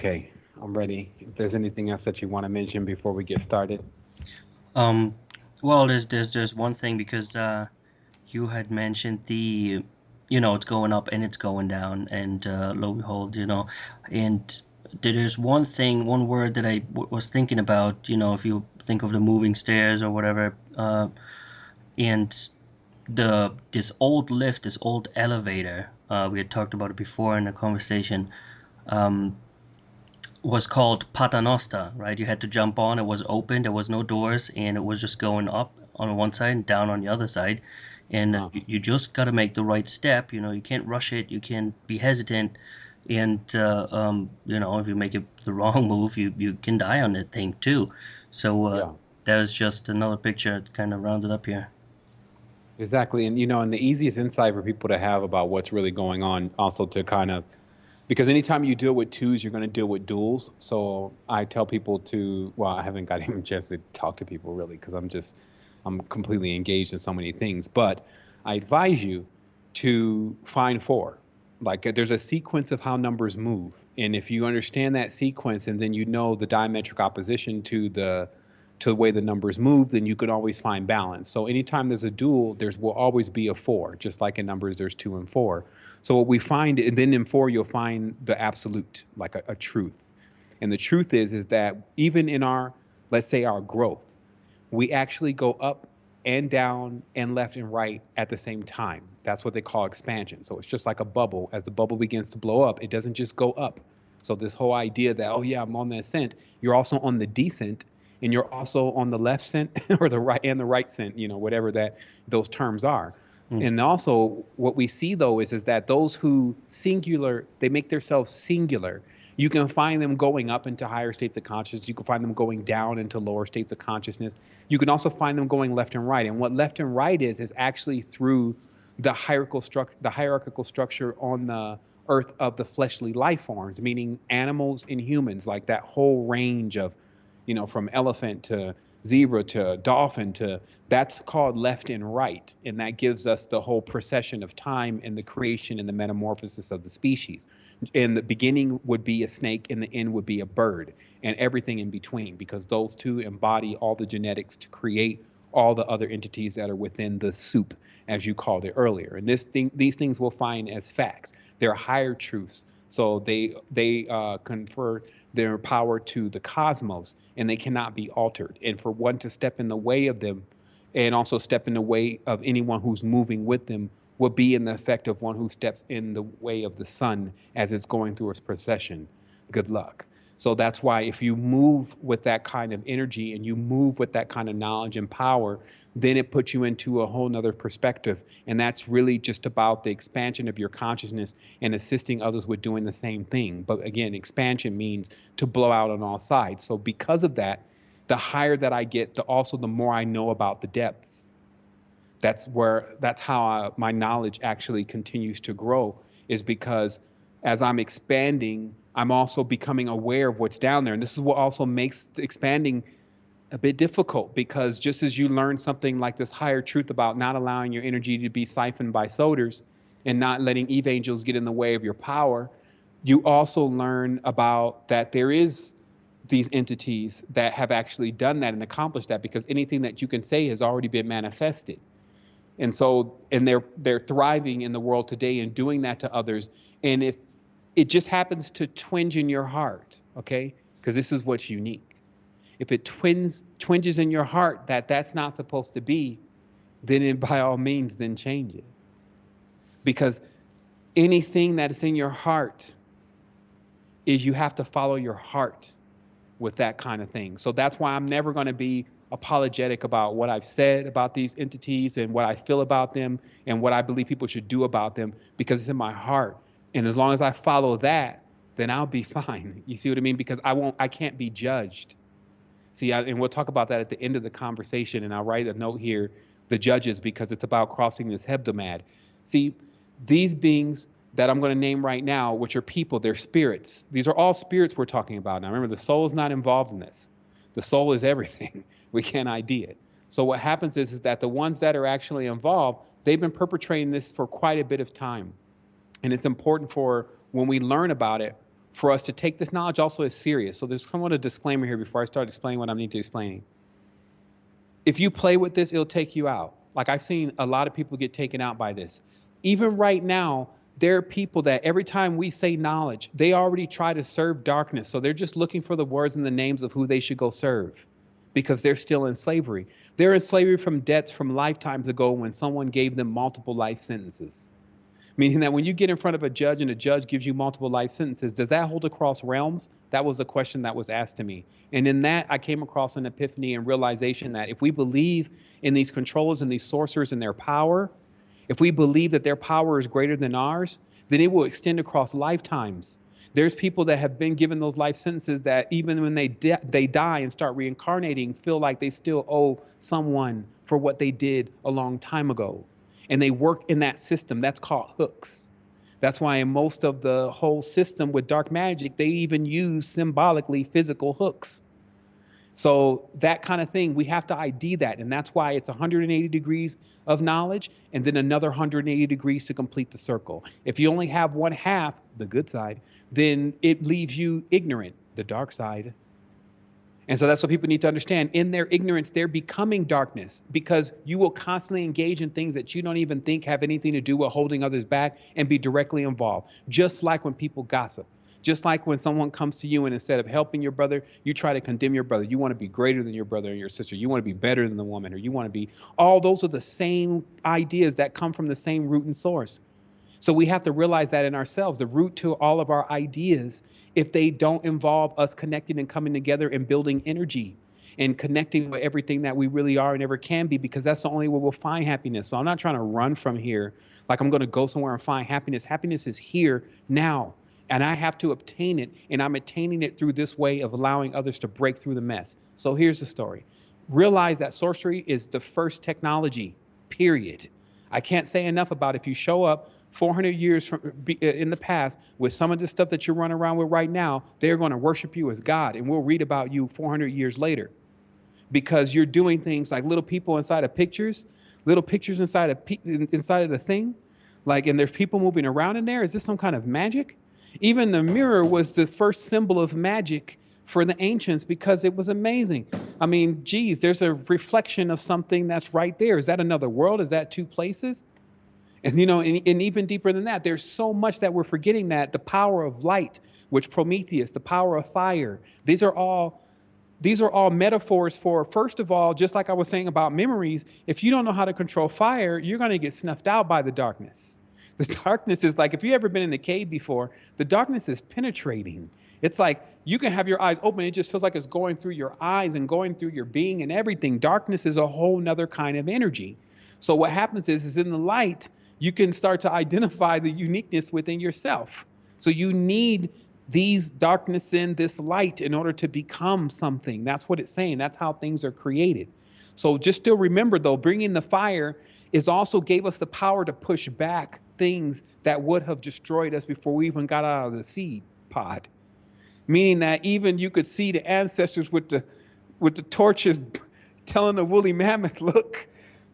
Okay, I'm ready. If there's anything else that you want to mention before we get started. Um, well, there's one thing because you had mentioned it's going up and it's going down, and lo and behold, and there's one thing, one word that was thinking about, if you think of the moving stairs or whatever, and this old lift, this old elevator, we had talked about it before in the conversation, was called Paternoster, right? You had to jump on, it was open, there was no doors, and it was just going up on one side and down on the other side. And Uh, you just got to make the right step. You can't rush it, you can't be hesitant. And, if you make the wrong move, you can die on that thing too. So yeah, that is just another picture to kind of round it up here. exactly. And the easiest insight for people to have about what's really going on, also to kind of, because anytime you deal with twos, you're going to deal with duals. So I tell people to, well, I haven't got even a chance to talk to people really because I'm completely engaged in so many things. But I advise you to find four. Like there's a sequence of how numbers move. And if you understand that sequence and then you know the diametric opposition to the way the numbers move, then you can always find balance. So anytime there's a dual, there's will always be a four, just like in numbers there's two and four. So what we find, and then in four you'll find the absolute, like a truth. And the truth is that even in our, let's say our growth, we actually go up and down and left and right at the same time. That's what they call expansion. So it's just like a bubble. As the bubble begins to blow up, it doesn't just go up. So this whole idea that, oh yeah, I'm on the ascent, you're also on the descent, and you're also on the left scent or the right scent, whatever that those terms are. Mm. And also what we see though is that those who singular, they make themselves singular. You can find them going up into higher states of consciousness. You can find them going down into lower states of consciousness. You can also find them going left and right. And what left and right is actually through the hierarchical structure on the earth of the fleshly life forms, meaning animals and humans, like that whole range of, from elephant to zebra to dolphin to that's called left and right. And that gives us the whole procession of time and the creation and the metamorphosis of the species. In the beginning would be a snake, and the end would be a bird, and everything in between, because those two embody all the genetics to create all the other entities that are within the soup, as you called it earlier. And these things we'll find as facts. They're higher truths. So they confer their power to the cosmos, and they cannot be altered. And for one to step in the way of them, and also step in the way of anyone who's moving with them, would be in the effect of one who steps in the way of the sun as it's going through its procession. Good luck. So that's why if you move with that kind of energy and you move with that kind of knowledge and power, then it puts you into a whole nother perspective. And that's really just about the expansion of your consciousness and assisting others with doing the same thing. But again, expansion means to blow out on all sides. So because of that, the higher that I get, the more I know about the depths. That's how my knowledge actually continues to grow, is because as I'm expanding, I'm also becoming aware of what's down there. And this is what also makes expanding a bit difficult, because just as you learn something like this higher truth about not allowing your energy to be siphoned by soders and not letting eve angels get in the way of your power, you also learn about that there is these entities that have actually done that and accomplished that, because anything that you can say has already been manifested. And they're thriving in the world today and doing that to others. And if it just happens to twinge in your heart, okay, because this is what's unique, if it twinges in your heart that that's not supposed to be, then by all means, then change it. Because anything that is in your heart, is you have to follow your heart with that kind of thing. So that's why I'm never going to be apologetic about what I've said about these entities and what I feel about them and what I believe people should do about them, because it's in my heart. And as long as I follow that, then I'll be fine. You see what I mean? Because I can't be judged. See, and we'll talk about that at the end of the conversation. And I'll write a note here, the judges, because it's about crossing this hebdomad. See, these beings that I'm going to name right now, which are people, they're spirits. These are all spirits we're talking about. Now, remember, the soul is not involved in this. The soul is everything. We can't ID it. So what happens is that the ones that are actually involved, they've been perpetrating this for quite a bit of time. And it's important for when we learn about it, for us to take this knowledge also as serious. So there's somewhat a disclaimer here before I start explaining what I need to explain. If you play with this, it'll take you out. Like I've seen a lot of people get taken out by this. Even right now, there are people that every time we say knowledge, they already try to serve darkness. So they're just looking for the words and the names of who they should go serve because they're still in slavery. They're in slavery from debts from lifetimes ago when someone gave them multiple life sentences. Meaning that when you get in front of a judge and a judge gives you multiple life sentences, does that hold across realms? That was a question that was asked to me. And in that, I came across an epiphany and realization that if we believe in these controllers and these sorcerers and their power, if we believe that their power is greater than ours, then it will extend across lifetimes. There's people that have been given those life sentences that even when they die and start reincarnating, feel like they still owe someone for what they did a long time ago. And they work in that system. That's called hooks. That's why in most of the whole system with dark magic, they even use symbolically physical hooks. So that kind of thing, we have to ID that. And that's why it's 180 degrees of knowledge and then another 180 degrees to complete the circle. If you only have one half, the good side, then it leaves you ignorant, the dark side. And so that's what people need to understand. In their ignorance, they're becoming darkness because you will constantly engage in things that you don't even think have anything to do with holding others back and be directly involved. Just like when people gossip. Just like when someone comes to you and instead of helping your brother, you try to condemn your brother. You want to be greater than your brother or your sister. You want to be better than the woman, or you want to be, all those are the same ideas that come from the same root and source. So we have to realize that in ourselves, the root to all of our ideas, if they don't involve us connecting and coming together and building energy and connecting with everything that we really are and ever can be, because that's the only way we'll find happiness. So I'm not trying to run from here like I'm going to go somewhere and find happiness. Happiness is here now, and I have to obtain it, and I'm attaining it through this way of allowing others to break through the mess. So here's the story. Realize that sorcery is the first technology, period. I can't say enough about if you show up 400 years in the past with some of the stuff that you're running around with right now, they're going to worship you as God. And we'll read about you 400 years later because you're doing things like little people inside of pictures, little pictures inside of the thing. Like, and there's people moving around in there. Is this some kind of magic? Even the mirror was the first symbol of magic for the ancients because it was amazing. I mean, geez, there's a reflection of something that's right there. Is that another world? Is that two places? And, you know, and even deeper than that, there's so much that we're forgetting, that the power of light, which Prometheus, the power of fire, these are all metaphors for, first of all, just like I was saying about memories, if you don't know how to control fire, you're going to get snuffed out by the darkness. The darkness is like, if you've ever been in a cave before, the darkness is penetrating. It's like you can have your eyes open. It just feels like it's going through your eyes and going through your being and everything. Darkness is a whole nother kind of energy. So what happens is in the light, you can start to identify the uniqueness within yourself. So you need these darkness in this light in order to become something. That's what it's saying. That's how things are created. So just still remember, though, bringing the fire is also gave us the power to push back things that would have destroyed us before we even got out of the seed pod. Meaning that even you could see the ancestors with the torches telling the woolly mammoth, look,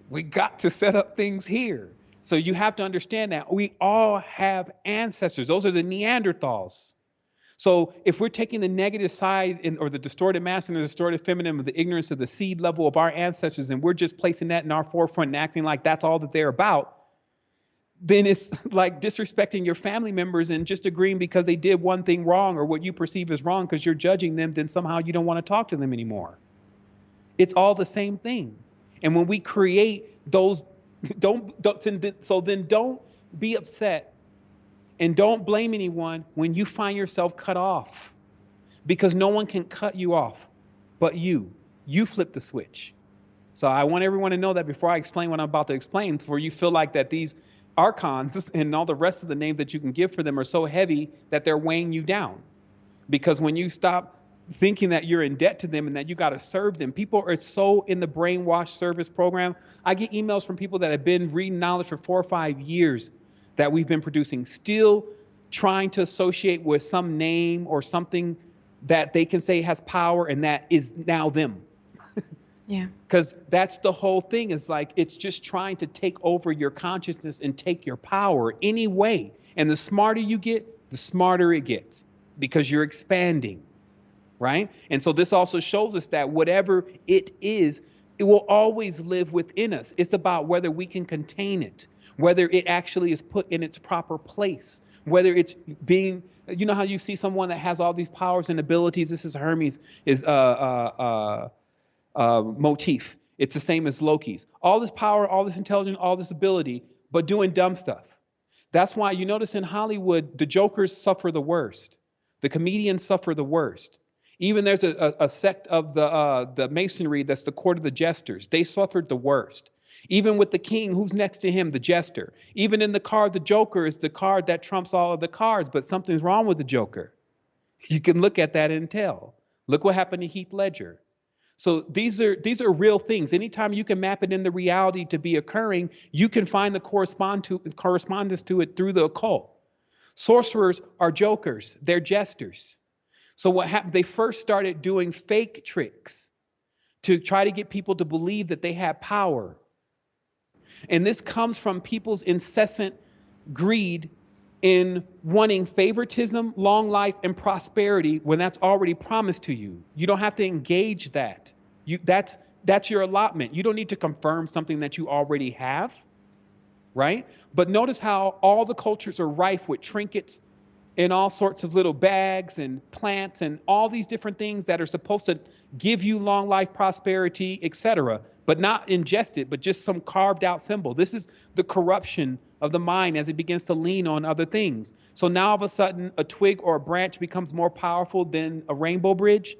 we got to set up things here. So you have to understand that we all have ancestors. Those are the Neanderthals. So if we're taking the negative side or the distorted masculine or distorted feminine of the ignorance of the seed level of our ancestors, and we're just placing that in our forefront and acting like that's all that they're about, then it's like disrespecting your family members and just agreeing because they did one thing wrong or what you perceive as wrong because you're judging them, then somehow you don't want to talk to them anymore. It's all the same thing. And when we create those, don't be upset and don't blame anyone when you find yourself cut off, because no one can cut you off but you. You flip the switch. So I want everyone to know that before I explain what I'm about to explain, for you feel like that these archons and all the rest of the names that you can give for them are so heavy that they're weighing you down. Because when you stop thinking that you're in debt to them and that you got to serve them, people are so in the brainwash service program. I get emails from people that have been reading knowledge for 4 or 5 years that we've been producing, still trying to associate with some name or something that they can say has power and that is now them. Yeah. Because that's the whole thing, is like it's just trying to take over your consciousness and take your power anyway. And the smarter you get, the smarter it gets. because you're expanding, right? And so this also shows us that whatever it is, it will always live within us. It's about whether we can contain it, whether it actually is put in its proper place, whether it's being, you know how you see someone that has all these powers and abilities. This is Hermes' is motif. It's the same as Loki's. All this power, all this intelligence, all this ability, but doing dumb stuff. That's why you notice in Hollywood, the jokers suffer the worst. The comedians suffer the worst. Even there's a sect of the masonry that's the court of the jesters. They suffered the worst. Even with the king, who's next to him, the jester. Even in the card, the joker is the card that trumps all of the cards, but something's wrong with the joker. You can look at that and tell. Look what happened to Heath Ledger. So these are real things. Anytime you can map it in the reality to be occurring, you can find the correspondence to it through the occult. Sorcerers are jokers. They're jesters. So what happened? They first started doing fake tricks to try to get people to believe that they had power. And this comes from people's incessant greed in wanting favoritism, long life, and prosperity when that's already promised to you. You don't have to engage that. That's your allotment. You don't need to confirm something that you already have, right? But notice how all the cultures are rife with trinkets and all sorts of little bags and plants and all these different things that are supposed to give you long life, prosperity, etc., but not ingest it, but just some carved out symbol. This is the corruption of the mind as it begins to lean on other things. So now all of a sudden, a twig or a branch becomes more powerful than a rainbow bridge.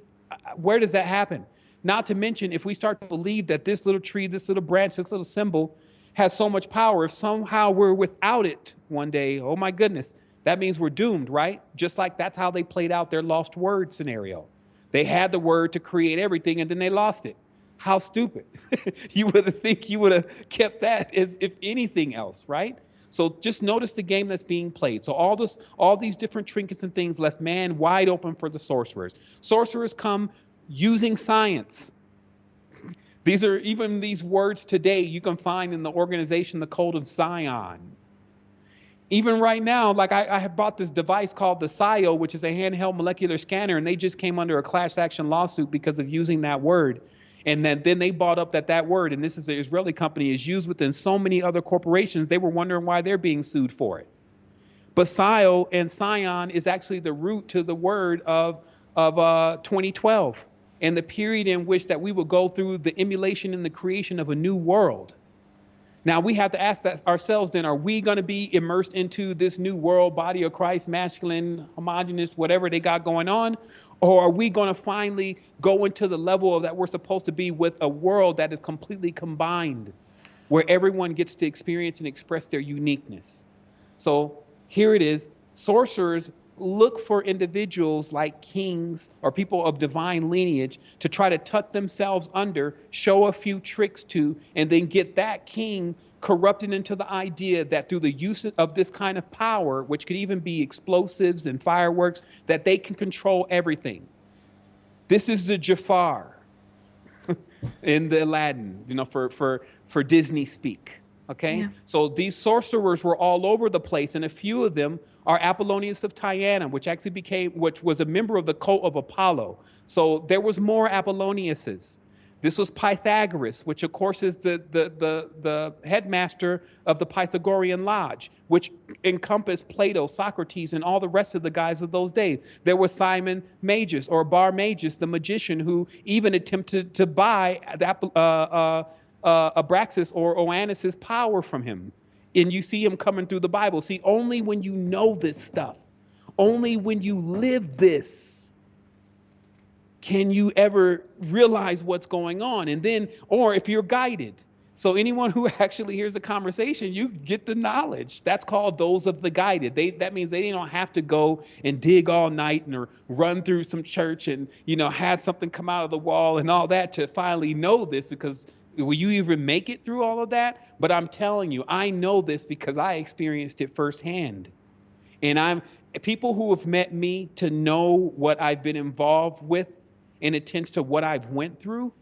Where does that happen? Not to mention, if we start to believe that this little tree, this little branch, this little symbol has so much power, if somehow we're without it one day, oh my goodness, that means we're doomed, right? Just like that's how they played out their lost word scenario. They had the word to create everything and then they lost it. How stupid. You would think you would have kept that as if anything else, right? So just notice the game that's being played. So all these different trinkets and things left man wide open for the sorcerers. Sorcerers come using science. These are even these words today you can find in the organization, the Code of Zion. Even right now, like I have bought this device called the SIO, which is a handheld molecular scanner, and they just came under a class action lawsuit because of using that word. And then they brought up that word, and this is an Israeli company, is used within so many other corporations. They were wondering why they're being sued for it. But SIO and Sion is actually the root to the word of 2012 and the period in which that we will go through the emulation and the creation of a new world. Now we have to ask that ourselves then, are we going to be immersed into this new world, body of Christ, masculine, homogenous, whatever they got going on? Or are we going to finally go into the level of that we're supposed to be with a world that is completely combined, where everyone gets to experience and express their uniqueness? So here it is. Sorcerers look for individuals like kings or people of divine lineage to try to tuck themselves under, show a few tricks to, and then get that king corrupted into the idea that through the use of this kind of power, which could even be explosives and fireworks, that they can control everything. This is the Jafar in the Aladdin, for Disney speak. Okay, yeah. So these sorcerers were all over the place, and a few of them are Apollonius of Tyana, which was a member of the cult of Apollo. So there was more Apolloniuses. This was Pythagoras, which of course is the headmaster of the Pythagorean Lodge, which encompassed Plato, Socrates, and all the rest of the guys of those days. There was Simon Magus, or Bar Magus, the magician, who even attempted to buy Abraxas or Oannes' power from him. And you see him coming through the Bible. See, only when you know this stuff, only when you live this, can you ever realize what's going on. And then, or if you're guided. So anyone who actually hears a conversation, you get the knowledge. That's called those of the guided. That means they don't have to go and dig all night or run through some church and, had something come out of the wall and all that to finally know this, because will you even make it through all of that? But I'm telling you, I know this because I experienced it firsthand. And people who have met me to know what I've been involved with and it tends to what I've went through,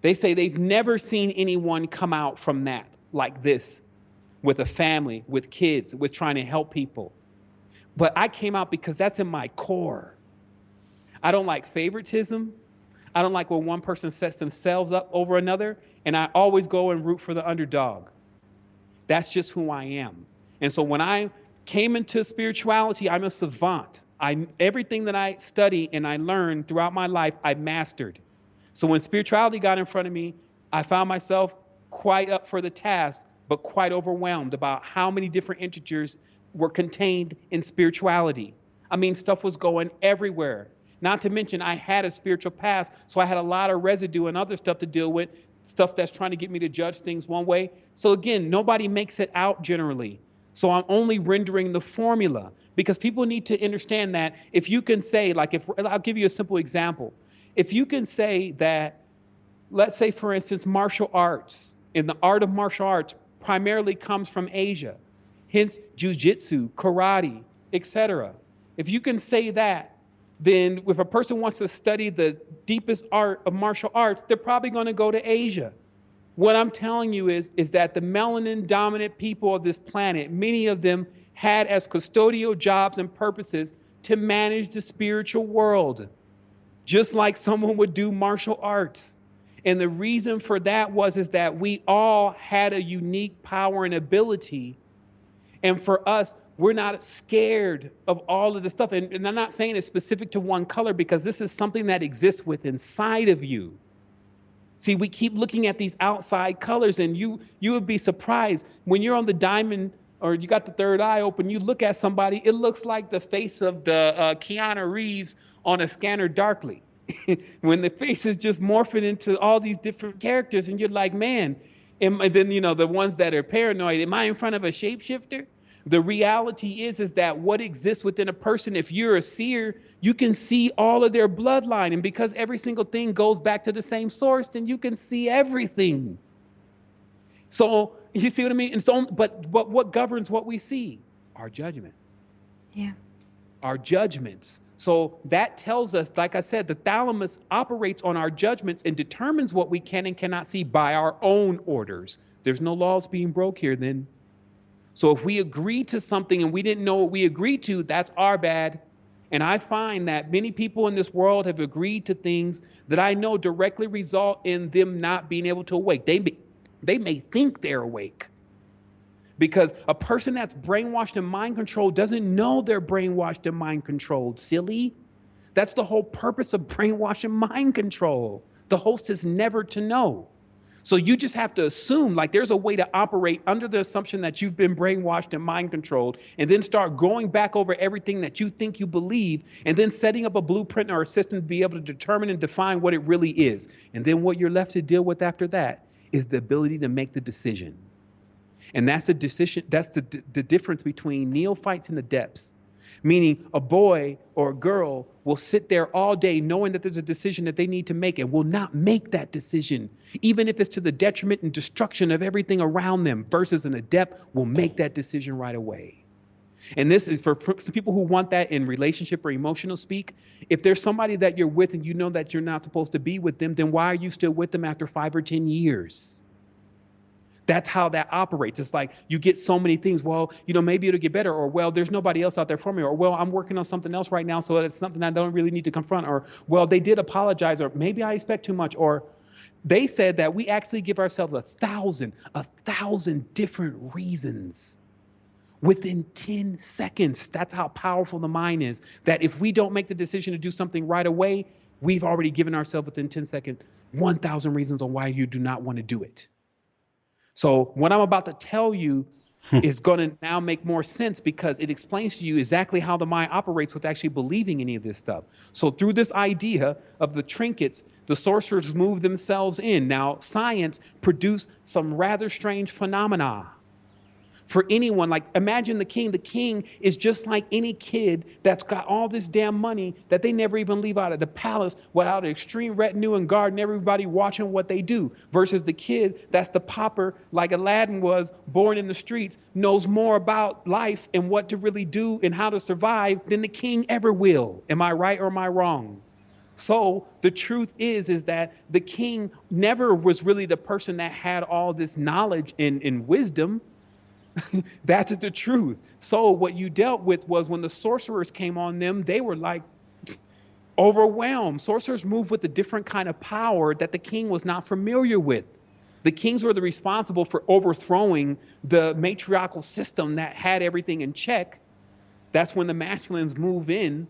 they say they've never seen anyone come out from that like this, with a family, with kids, with trying to help people. But I came out because that's in my core. I don't like favoritism. I don't like when one person sets themselves up over another. And I always go and root for the underdog. That's just who I am. And so when I came into spirituality, I'm a savant. Everything that I study and I learned throughout my life, I mastered. So when spirituality got in front of me, I found myself quite up for the task, but quite overwhelmed about how many different integers were contained in spirituality. I mean, stuff was going everywhere. Not to mention, I had a spiritual past, so I had a lot of residue and other stuff to deal with, stuff that's trying to get me to judge things one way. So again, nobody makes it out generally. So I'm only rendering the formula because people need to understand that if you can say, like, if I'll give you a simple example. If you can say that, let's say, for instance, martial arts, and the art of martial arts primarily comes from Asia, hence jujitsu, karate, etc. If you can say that, then if a person wants to study the deepest art of martial arts, they're probably going to go to Asia. What I'm telling you is that the melanin dominant people of this planet, many of them had as custodial jobs and purposes to manage the spiritual world, just like someone would do martial arts. And the reason for that is that we all had a unique power and ability. And for us, we're not scared of all of this stuff. And I'm not saying it's specific to one color because this is something that exists within inside of you. See, we keep looking at these outside colors, and you would be surprised when you're on the diamond or you got the third eye open, you look at somebody, it looks like the face of the Keanu Reeves on a scanner darkly. When the face is just morphing into all these different characters, and you're like, man, and then, the ones that are paranoid, am I in front of a shapeshifter? The reality is that what exists within a person, if you're a seer, you can see all of their bloodline. And because every single thing goes back to the same source, then you can see everything. So you see what I mean? And so, but what governs what we see? Our judgments. Yeah. Our judgments. So that tells us, like I said, the thalamus operates on our judgments and determines what we can and cannot see by our own orders. There's no laws being broke here then. So if we agree to something and we didn't know what we agreed to, that's our bad. And I find that many people in this world have agreed to things that I know directly result in them not being able to awake. They may think they're awake. Because a person that's brainwashed and mind controlled doesn't know they're brainwashed and mind controlled, silly. That's the whole purpose of brainwash and mind control. The host is never to know. So you just have to assume, like, there's a way to operate under the assumption that you've been brainwashed and mind controlled, and then start going back over everything that you think you believe, and then setting up a blueprint or a system to be able to determine and define what it really is. And then what you're left to deal with after that is the ability to make the decision. And that's the decision. That's the difference between neophytes and adepts. Meaning a boy or a girl will sit there all day knowing that there's a decision that they need to make and will not make that decision, even if it's to the detriment and destruction of everything around them, versus an adept will make that decision right away. And this is for people who want that in relationship or emotional speak. If there's somebody that you're with and you know that you're not supposed to be with them, then why are you still with them after 5 or 10 years? That's how that operates. It's like you get so many things. Well, maybe it'll get better, or well, there's nobody else out there for me, or well, I'm working on something else right now, so it's something I don't really need to confront, or well, they did apologize, or maybe I expect too much, or they said that we actually give ourselves a thousand different reasons within 10 seconds. That's how powerful the mind is, that if we don't make the decision to do something right away, we've already given ourselves within 10 seconds 1,000 reasons on why you do not want to do it. So what I'm about to tell you is going to now make more sense because it explains to you exactly how the mind operates with actually believing any of this stuff. So through this idea of the trinkets, the sorcerers move themselves in. Now, science produced some rather strange phenomena. For anyone, like imagine the king. The king is just like any kid that's got all this damn money that they never even leave out of the palace without an extreme retinue and guard and everybody watching what they do. Versus the kid that's the pauper, like Aladdin was, born in the streets, knows more about life and what to really do and how to survive than the king ever will. Am I right or am I wrong? So the truth is that the king never was really the person that had all this knowledge and wisdom. That's the truth. So what you dealt with was when the sorcerers came on them, they were like overwhelmed. Sorcerers move with a different kind of power that the king was not familiar with. The kings were the responsible for overthrowing the matriarchal system that had everything in check. That's when the masculines move in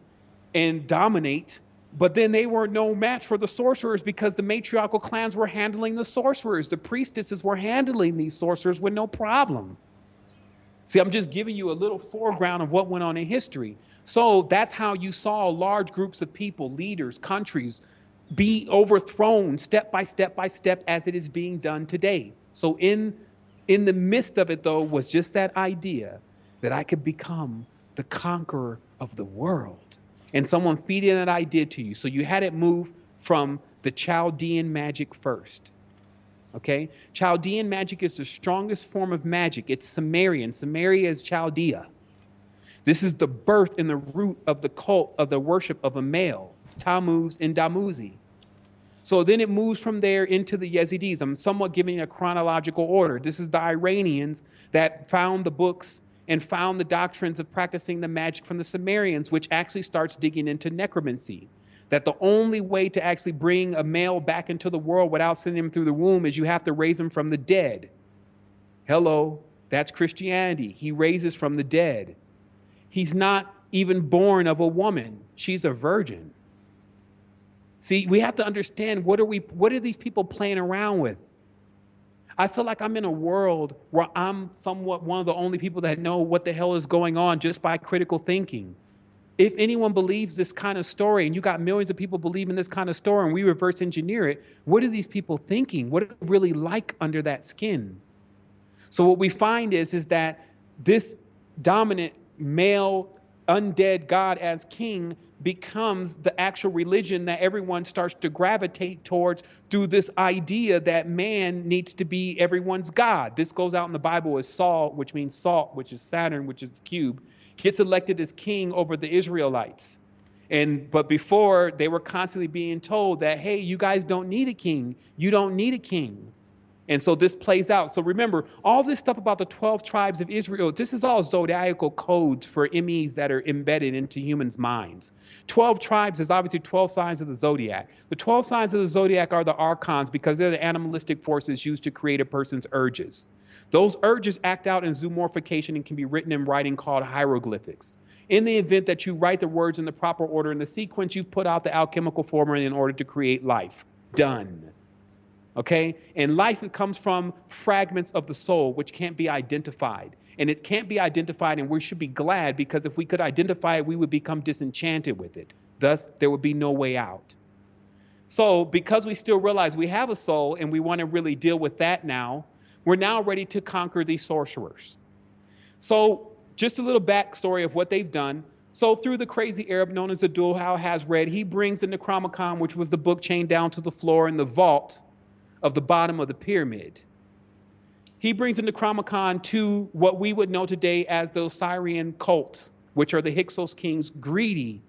and dominate. But then they were no match for the sorcerers because the matriarchal clans were handling the sorcerers. The priestesses were handling these sorcerers with no problem. See, I'm just giving you a little foreground of what went on in history. So that's how you saw large groups of people, leaders, countries, be overthrown step by step by step as it is being done today. So in the midst of it, though, was just that idea that I could become the conqueror of the world. And someone feeding that idea to you. So you had it move from the Chaldean magic first. Okay? Chaldean magic is the strongest form of magic. It's Sumerian. Samaria is Chaldea. This is the birth and the root of the cult of the worship of a male, Tammuz and Damuzi. So then it moves from there into the Yazidis. I'm somewhat giving a chronological order. This is the Iranians that found the books and found the doctrines of practicing the magic from the Sumerians, which actually starts digging into necromancy. That the only way to actually bring a male back into the world without sending him through the womb is you have to raise him from the dead. Hello, that's Christianity. He raises from the dead. He's not even born of a woman. She's a virgin. See, we have to understand what are these people playing around with? I feel like I'm in a world where I'm somewhat one of the only people that know what the hell is going on just by critical thinking. If anyone believes this kind of story, and you got millions of people believing this kind of story, and we reverse engineer it, what are these people thinking? What are they really like under that skin? So what we find is that this dominant male undead God as king becomes the actual religion that everyone starts to gravitate towards through this idea that man needs to be everyone's God. This goes out in the Bible as Saul, which means salt, which is Saturn, which is the cube, gets elected as king over the Israelites. But before, they were constantly being told that, hey, you guys don't need a king. You don't need a king. And so this plays out. So remember, all this stuff about the 12 tribes of Israel, this is all zodiacal codes for MEs that are embedded into humans' minds. 12 tribes is obviously 12 signs of the zodiac. The 12 signs of the zodiac are the archons because they're the animalistic forces used to create a person's urges. Those urges act out in zoomorphication and can be written in writing called hieroglyphics. In the event that you write the words in the proper order in the sequence, you've put out the alchemical formula in order to create life. Done. Okay? And life comes from fragments of the soul, which can't be identified. And it can't be identified, and we should be glad, because if we could identify it, we would become disenchanted with it. Thus, there would be no way out. So, because we still realize we have a soul and we want to really deal with that now, we're now ready to conquer these sorcerers. So, just a little backstory of what they've done. So, through the crazy Arab known as Abdul Hal has read, he brings the Necronomicon, which was the book chained down to the floor in the vault of the bottom of the pyramid. He brings the Necronomicon to what we would know today as the Osirian cult, which are the Hyksos kings, greedy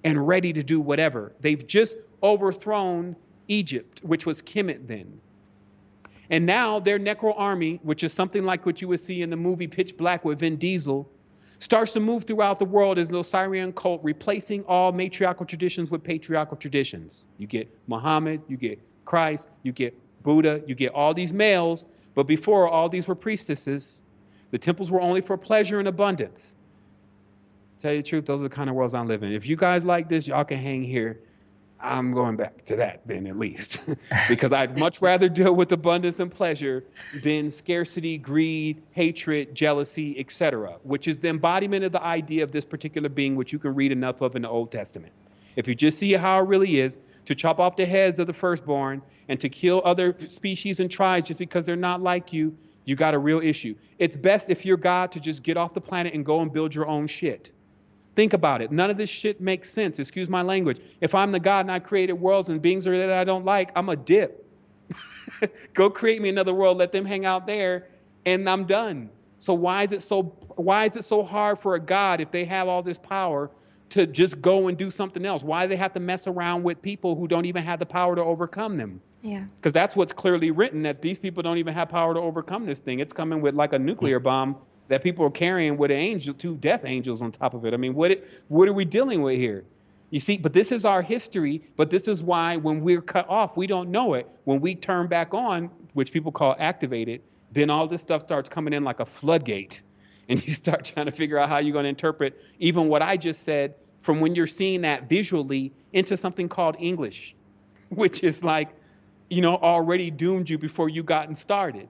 and ready to do whatever. They've just overthrown Egypt, which was Kemet then. And now their Necro army, which is something like what you would see in the movie Pitch Black with Vin Diesel, starts to move throughout the world as the Osirian cult, replacing all matriarchal traditions with patriarchal traditions. You get Muhammad, you get Christ, you get Buddha, you get all these males, but before all these were priestesses. The temples were only for pleasure and abundance. Tell you the truth, those are the kind of worlds I'm living in. If you guys like this, y'all can hang here. I'm going back to that then, at least. Because I'd much rather deal with abundance and pleasure than scarcity, greed, hatred, jealousy, etc., which is the embodiment of the idea of this particular being, which you can read enough of in the Old Testament. If you just see how it really is, to chop off the heads of the firstborn and to kill other species and tribes just because they're not like you, you got a real issue. It's best if you're God to just get off the planet and go and build your own shit. Think about it. None of this shit makes sense. Excuse my language. If I'm the God and I created worlds and beings that I don't like, I'm a dip. Go create me another world, let them hang out there, and I'm done. So why is it so hard for a God, if they have all this power, to just go and do something else? Why do they have to mess around with people who don't even have the power to overcome them? Yeah. Because that's what's clearly written, that these people don't even have power to overcome this thing. It's coming with like a nuclear bomb that people are carrying with an angel, two death angels on top of it. I mean, what are we dealing with here? You see, but this is our history. But this is why when we're cut off, we don't know it. When we turn back on, which people call activated, then all this stuff starts coming in like a floodgate. And you start trying to figure out how you're going to interpret even what I just said from when you're seeing that visually into something called English, which is like, already doomed you before you gotten started.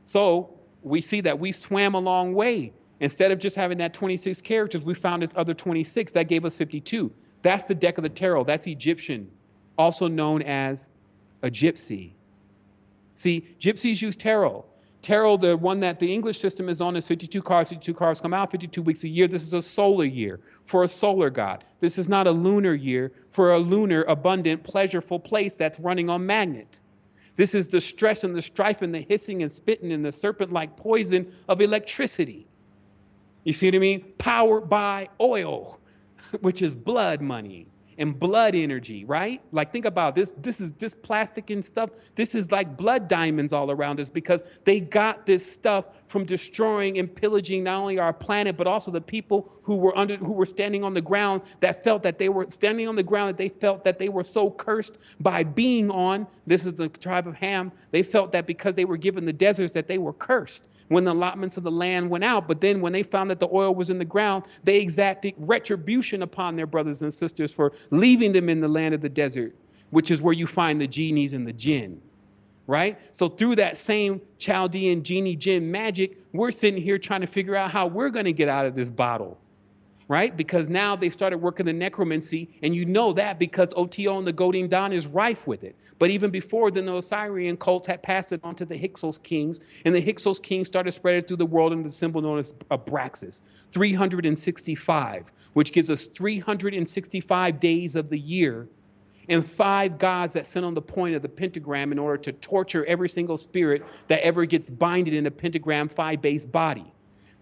So we see that we swam a long way. Instead of just having that 26 characters, we found this other 26. That gave us 52. That's the deck of the tarot. That's Egyptian, also known as a gypsy. See, gypsies use tarot. Tarot, the one that the English system is on, is 52 cards. 52 cards come out 52 weeks a year. This is a solar year for a solar god. This is not a lunar year for a lunar, abundant, pleasureful place that's running on magnet. This is the stress and the strife and the hissing and spitting and the serpent-like poison of electricity. You see what I mean? Powered by oil, which is blood money and blood energy, right? Like, think about this. This is this plastic and stuff. This is like blood diamonds all around us because they got this stuff from destroying and pillaging not only our planet, but also the people who were standing on the ground that felt that they were standing on the ground, that they felt that they were so cursed by being on. This is the tribe of Ham. They felt that because they were given the deserts that they were cursed when the allotments of the land went out. But then when they found that the oil was in the ground, they exacted retribution upon their brothers and sisters for leaving them in the land of the desert, which is where you find the genies and the jinn, right? So through that same Chaldean genie jinn magic, we're sitting here trying to figure out how we're going to get out of this bottle, right? Because now they started working the necromancy, and you know that because OTO and the Golden Dawn is rife with it. But even before then, the Osirian cults had passed it on to the Hyksos kings, and the Hyksos kings started spreading through the world under the symbol known as Abraxas, 365, which gives us 365 days of the year, and 5 gods that sit on the point of the pentagram in order to torture every single spirit that ever gets binded in a pentagram 5-base body.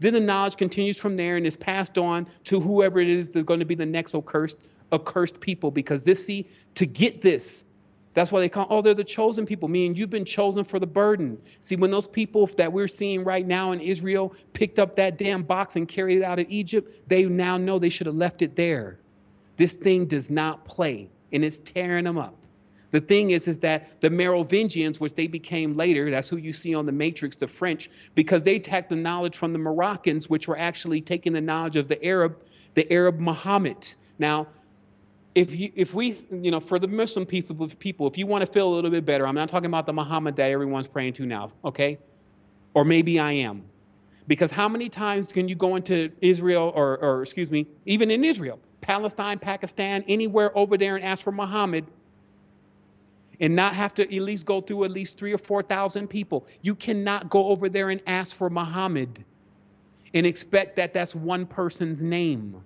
Then the knowledge continues from there and is passed on to whoever it is that's going to be the next accursed people. Because to get this, that's why they call, they're the chosen people, meaning you've been chosen for the burden. See, when those people that we're seeing right now in Israel picked up that damn box and carried it out of Egypt, they now know they should have left it there. This thing does not play, and it's tearing them up. The thing is that the Merovingians, which they became later, that's who you see on the Matrix, the French, because they attacked the knowledge from the Moroccans, which were actually taking the knowledge of the Arab Muhammad. Now, if we, for the Muslim people, if you want to feel a little bit better, I'm not talking about the Muhammad that everyone's praying to now, okay? Or maybe I am. Because how many times can you go into Israel, or excuse me, even in Israel, Palestine, Pakistan, anywhere over there and ask for Muhammad, and not have to at least go through at least 3,000 or 4,000 people? You cannot go over there and ask for Muhammad and expect that that's one person's name.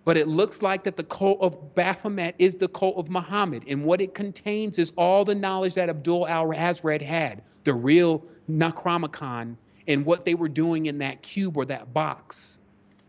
But it looks like that the cult of Baphomet is the cult of Muhammad. And what it contains is all the knowledge that Abdul al-Hazred had, the real Necronomicon, and what they were doing in that cube or that box,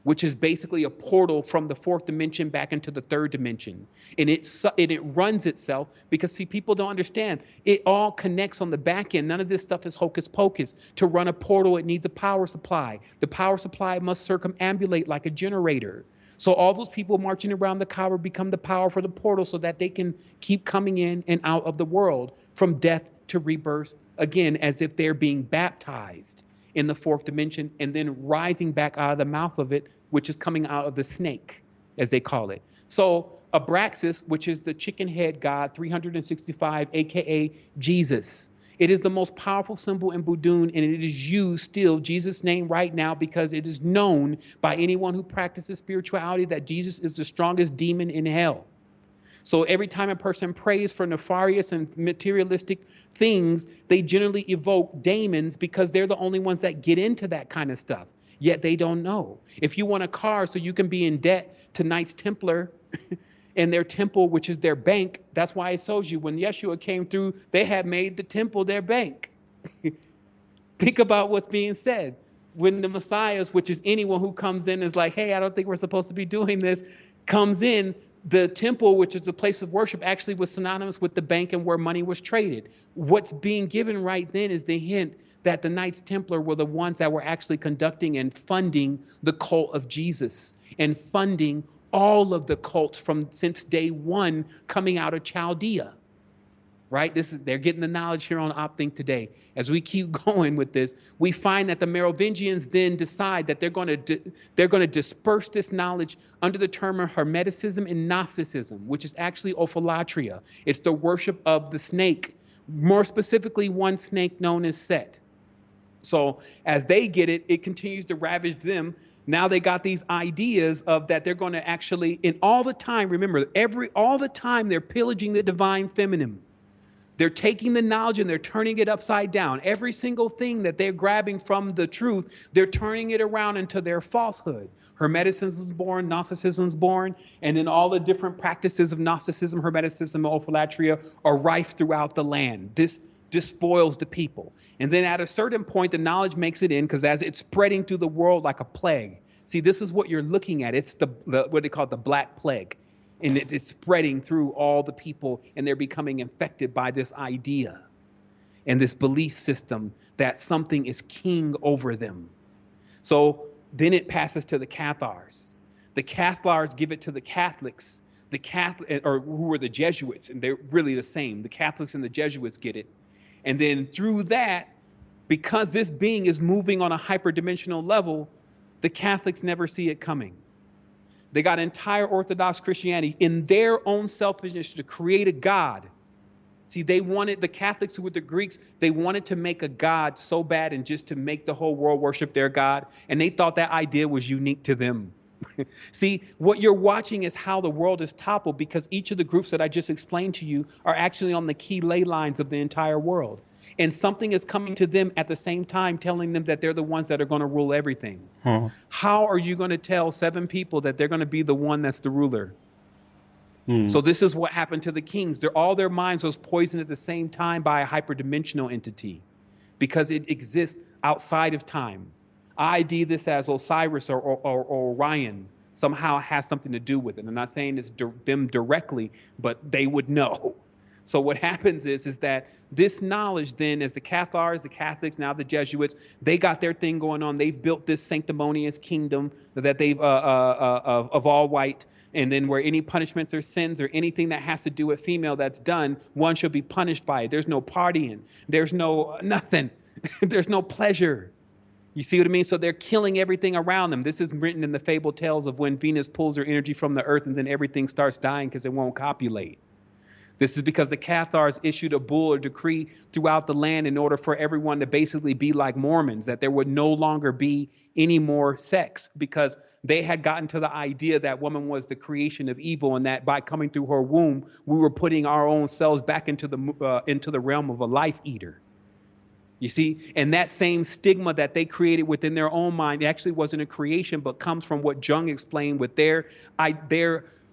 which is basically a portal from the 4th dimension back into the 3rd dimension. And it runs itself because, see, people don't understand. It all connects on the back end. None of this stuff is hocus pocus. To run a portal, it needs a power supply. The power supply must circumambulate like a generator. So all those people marching around the Kaaba become the power for the portal so that they can keep coming in and out of the world from death to rebirth, again, as if they're being baptized in the 4th dimension and then rising back out of the mouth of it, which is coming out of the snake, as they call it. So Abraxas, which is the chicken head god, 365, aka Jesus. It is the most powerful symbol in Budun, and it is used still, Jesus' name, right now, because it is known by anyone who practices spirituality that Jesus is the strongest demon in hell. So every time a person prays for nefarious and materialistic things, they generally evoke demons because they're the only ones that get into that kind of stuff. Yet they don't know. If you want a car so you can be in debt to Knights Templar and their temple, which is their bank, that's why it shows you when Yeshua came through, they had made the temple their bank. Think about what's being said. When the Messiahs, which is anyone who comes in is like, hey, I don't think we're supposed to be doing this, comes in, the temple, which is the place of worship, actually was synonymous with the bank and where money was traded. What's being given right then is the hint that the Knights Templar were the ones that were actually conducting and funding the cult of Jesus and funding all of the cults from since day one coming out of Chaldea. Right? They're getting the knowledge here on OpThink today. As we keep going with this, we find that the Merovingians then decide that they're going to disperse this knowledge under the term of Hermeticism and Gnosticism, which is actually ophilatria. It's the worship of the snake, more specifically one snake known as Set. So as they get it, it continues to ravage them. Now they got these ideas of that they're going to actually, in all the time, remember, all the time they're pillaging the divine feminine. They're taking the knowledge and they're turning it upside down. Every single thing that they're grabbing from the truth, they're turning it around into their falsehood. Hermeticism is born, Gnosticism is born, and then all the different practices of Gnosticism, Hermeticism, and ophilatria are rife throughout the land. This despoils the people. And then at a certain point, the knowledge makes it in, because as it's spreading through the world like a plague. See, this is what you're looking at. It's the what they call the Black Plague. And it's spreading through all the people, and they're becoming infected by this idea and this belief system that something is king over them. So then it passes to the Cathars. The Cathars give it to the Catholics, or who are the Jesuits, and they're really the same. The Catholics and the Jesuits get it. And then through that, because this being is moving on a hyperdimensional level, the Catholics never see it coming. They got entire Orthodox Christianity in their own selfishness to create a God. See, they wanted, the Catholics who were the Greeks, they wanted to make a God so bad and just to make the whole world worship their God. And they thought that idea was unique to them. See, what you're watching is how the world is toppled, because each of the groups that I just explained to you are actually on the key ley lines of the entire world. And something is coming to them at the same time, telling them that they're the ones that are going to rule everything. How are you going to tell 7 people that they're going to be the one that's the ruler? So this is what happened to the kings. All their minds was poisoned at the same time by a hyperdimensional entity, because it exists outside of time. I ID this as Osiris or Orion somehow has something to do with it. I'm not saying it's them directly, but they would know. So what happens is that this knowledge then, as the Cathars, the Catholics, now the Jesuits, they got their thing going on. They've built this sanctimonious kingdom that they've of all white, and then where any punishments or sins or anything that has to do with female that's done, one should be punished by it. There's no partying. There's no nothing. There's no pleasure. You see what I mean? So they're killing everything around them. This is written in the fable tales of when Venus pulls her energy from the earth and then everything starts dying because it won't copulate. This is because the Cathars issued a bull or decree throughout the land in order for everyone to basically be like Mormons, that there would no longer be any more sex, because they had gotten to the idea that woman was the creation of evil, and that by coming through her womb, we were putting our own selves back into the realm of a life eater. You see, and that same stigma that they created within their own mind actually wasn't a creation, but comes from what Jung explained with their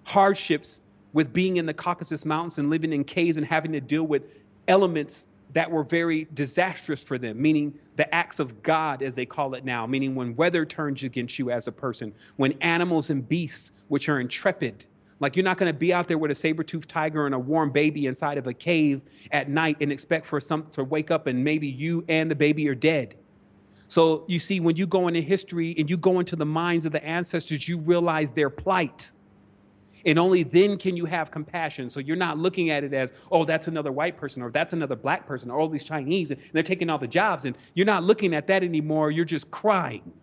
hardships with being in the Caucasus Mountains and living in caves and having to deal with elements that were very disastrous for them, meaning the acts of God, as they call it now, meaning when weather turns against you as a person, when animals and beasts, which are intrepid, like you're not going to be out there with a saber-toothed tiger and a warm baby inside of a cave at night and expect for some to wake up and maybe you and the baby are dead. So you see, when you go into history and you go into the minds of the ancestors, you realize their plight. And only then can you have compassion. So you're not looking at it as, oh, that's another white person, or that's another black person, or all these Chinese, and they're taking all the jobs. And you're not looking at that anymore. You're just crying.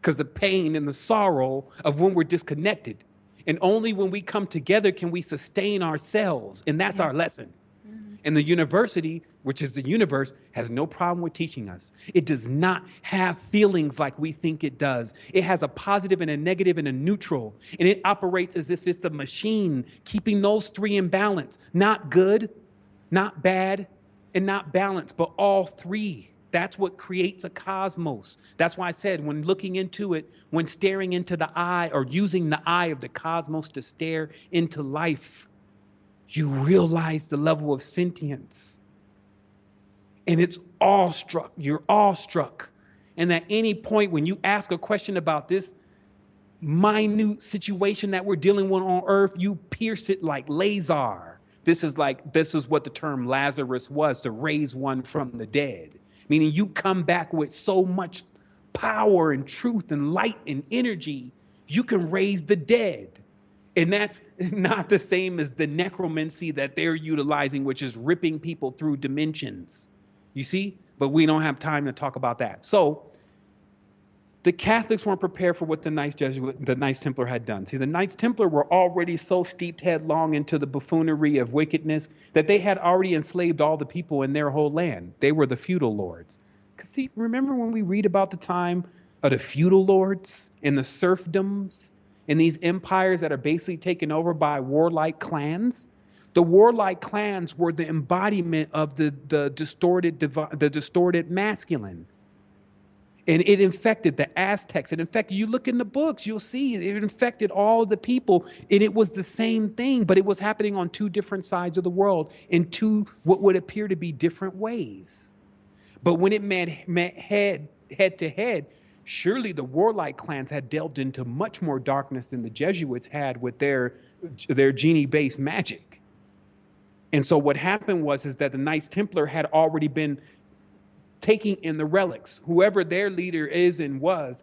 Because the pain and the sorrow of when we're disconnected. And only when we come together can we sustain ourselves. And that's our lesson. And the university, which is the universe, has no problem with teaching us. It does not have feelings like we think it does. It has a positive and a negative and a neutral. And it operates as if it's a machine, keeping those 3 in balance. Not good, not bad, and not balanced, but all 3. That's what creates a cosmos. That's why I said, when looking into it, when staring into the eye or using the eye of the cosmos to stare into life, you realize the level of sentience. And it's awestruck. You're awestruck. And at any point when you ask a question about this minute situation that we're dealing with on earth, you pierce it like laser. This is what the term Lazarus was, to raise one from the dead. meaning you come back with so much power and truth and light and energy, you can raise the dead. And that's not the same as the necromancy that they're utilizing, which is ripping people through dimensions. You see? But we don't have time to talk about that. So the Catholics weren't prepared for what the Knights Templar had done. See, the Knights Templar were already so steeped headlong into the buffoonery of wickedness that they had already enslaved all the people in their whole land. They were the feudal lords. Because see, remember when we read about the time of the feudal lords and the serfdoms and these empires that are basically taken over by warlike clans? The warlike clans were the embodiment of the distorted masculine. And it infected the Aztecs. It infected, you look in the books, you'll see it infected all the people. And it was the same thing, but it was happening on two different sides of the world in two what would appear to be different ways. But when it met head to head, surely the warlike clans had delved into much more darkness than the Jesuits had with their genie-based magic. And so what happened was that the Knights Templar had already been taking in the relics. Whoever their leader is and was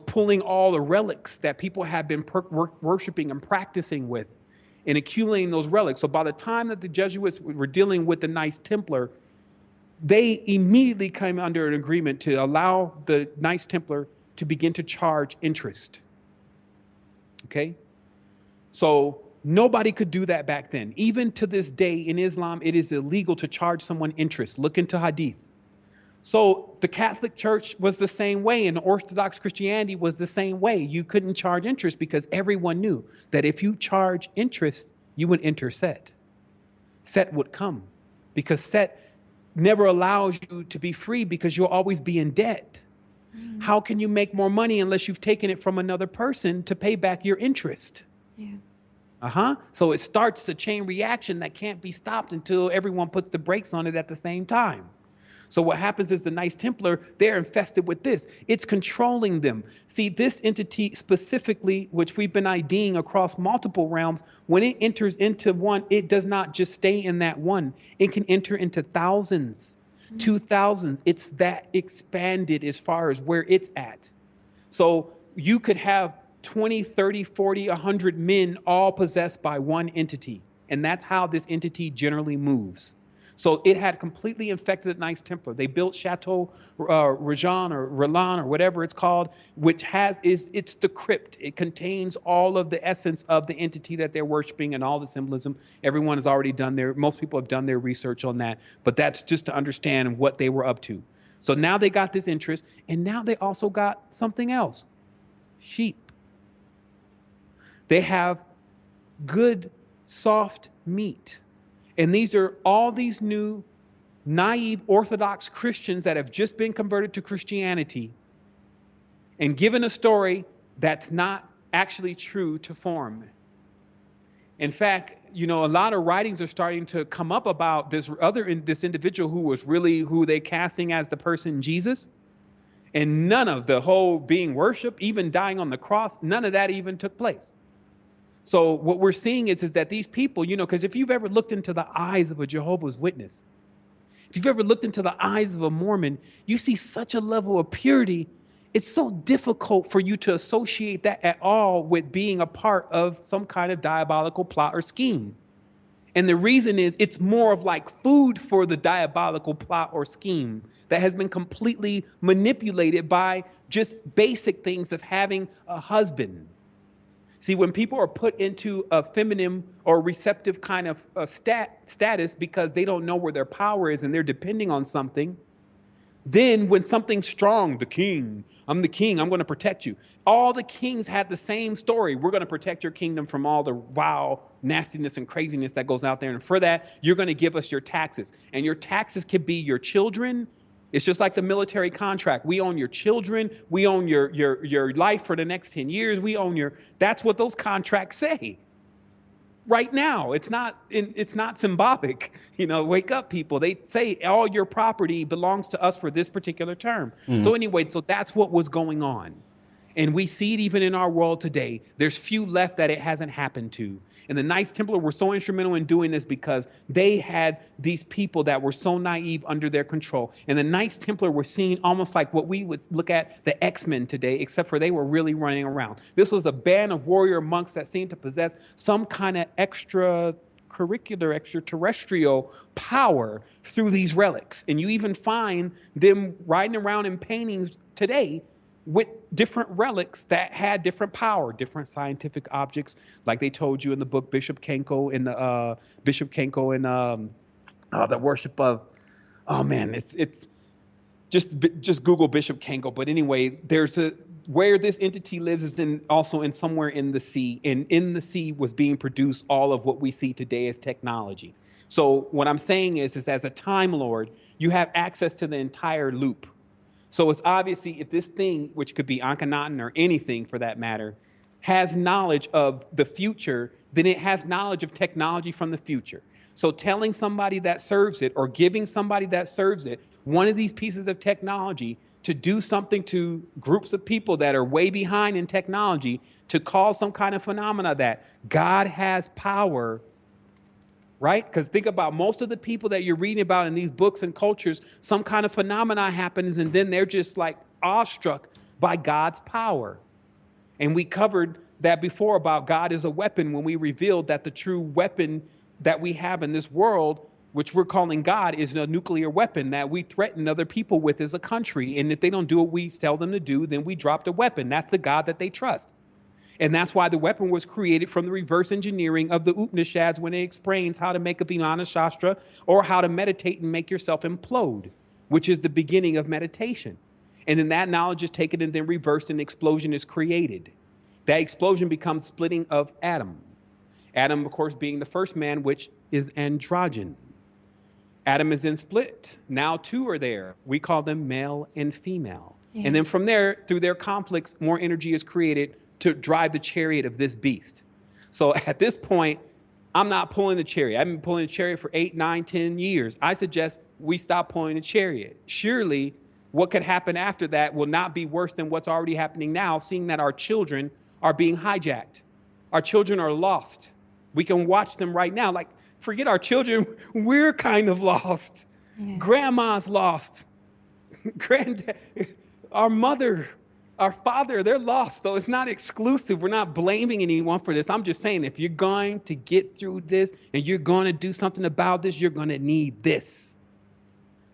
pulling all the relics that people have been worshiping and practicing with and accumulating those relics. So by the time that the Jesuits were dealing with the Knights Templar, they immediately came under an agreement to allow the Knights Templar to begin to charge interest. Okay? So nobody could do that back then. Even to this day in Islam, it is illegal to charge someone interest. Look into Hadith. So the Catholic Church was the same way, and the Orthodox Christianity was the same way. You couldn't charge interest because everyone knew that if you charge interest, you would enter Set. Set would come because Set never allows you to be free because you'll always be in debt. Mm. How can you make more money unless you've taken it from another person to pay back your interest? Yeah. So it starts a chain reaction that can't be stopped until everyone puts the brakes on it at the same time. So what happens is the Knights Templar, they're infested with this. It's controlling them. See, this entity specifically, which we've been IDing across multiple realms, when it enters into one, it does not just stay in that one. It can enter into thousands, 2,000s. It's that expanded as far as where it's at. So you could have 20, 30, 40, 100 men all possessed by one entity. And that's how this entity generally moves. So it had completely infected the Knights Templar. They built Chateau Rajan or Ralan or whatever it's called, which it's the crypt. It contains all of the essence of the entity that they're worshiping and all the symbolism. Everyone has already most people have done their research on that, but that's just to understand what they were up to. So now they got this interest, and now they also got something else. Sheep. They have good, soft meat. And these are all these new, naive Orthodox Christians that have just been converted to Christianity and given a story that's not actually true to form. In fact, a lot of writings are starting to come up about this individual who was really who they're casting as the person Jesus. And none of the whole being worshiped, even dying on the cross, none of that even took place. So what we're seeing is that these people, because if you've ever looked into the eyes of a Jehovah's Witness, if you've ever looked into the eyes of a Mormon, you see such a level of purity. It's so difficult for you to associate that at all with being a part of some kind of diabolical plot or scheme. And the reason is it's more of like food for the diabolical plot or scheme that has been completely manipulated by just basic things of having a husband. See, when people are put into a feminine or receptive kind of status because they don't know where their power is and they're depending on something, then when something's strong, I'm the king, I'm going to protect you. All the kings had the same story. We're going to protect your kingdom from all the vile nastiness and craziness that goes out there. And for that, you're going to give us your taxes. And your taxes could be your children. It's just like the military contract. We own your children. We own your life for the next 10 years. That's what those contracts say. Right now, it's not symbolic. Wake up, people. They say all your property belongs to us for this particular term. So anyway, that's what was going on. And we see it even in our world today. There's few left that it hasn't happened to. And the Knights Templar were so instrumental in doing this because they had these people that were so naive under their control. And the Knights Templar were seen almost like what we would look at the X-Men today, except for they were really running around. This was a band of warrior monks that seemed to possess some kind of extraterrestrial power through these relics. And you even find them riding around in paintings today with different relics that had different power, different scientific objects, like they told you in the book Bishop Kenko and the worship of, oh man, it's just Google Bishop Kenko. But anyway, there's a where this entity lives is also in somewhere in the sea, and in the sea was being produced all of what we see today as technology. So what I'm saying is as a Time Lord, you have access to the entire loop. So it's obviously if this thing, which could be Akhenaten or anything for that matter, has knowledge of the future, then it has knowledge of technology from the future. So telling somebody that serves it or giving somebody that serves it one of these pieces of technology to do something to groups of people that are way behind in technology to cause some kind of phenomena that God has power, right? Because think about most of the people that you're reading about in these books and cultures, some kind of phenomena happens and then they're just like awestruck by God's power. And we covered that before about God is a weapon when we revealed that the true weapon that we have in this world, which we're calling God, is a nuclear weapon that we threaten other people with as a country. And if they don't do what we tell them to do, then we drop the weapon. That's the God that they trust. And that's why the weapon was created from the reverse engineering of the Upanishads when it explains how to make a Vijnana Shastra or how to meditate and make yourself implode, which is the beginning of meditation. And then that knowledge is taken and then reversed and explosion is created. That explosion becomes splitting of Adam. Adam, of course, being the first man, which is androgen. Adam is then split. Now two are there. We call them male and female. Yeah. And then from there, through their conflicts, more energy is created to drive the chariot of this beast. So at this point, I'm not pulling the chariot. I've been pulling the chariot for 8, 9, 10 years. I suggest we stop pulling the chariot. Surely what could happen after that will not be worse than what's already happening now, seeing that our children are being hijacked. Our children are lost. We can watch them right now. Like, forget our children. We're kind of lost. Yeah. Grandma's lost. Granddad, our mother, our father, they're lost. So it's not exclusive. We're not blaming anyone for this. I'm just saying, if you're going to get through this and you're going to do something about this, you're going to need this.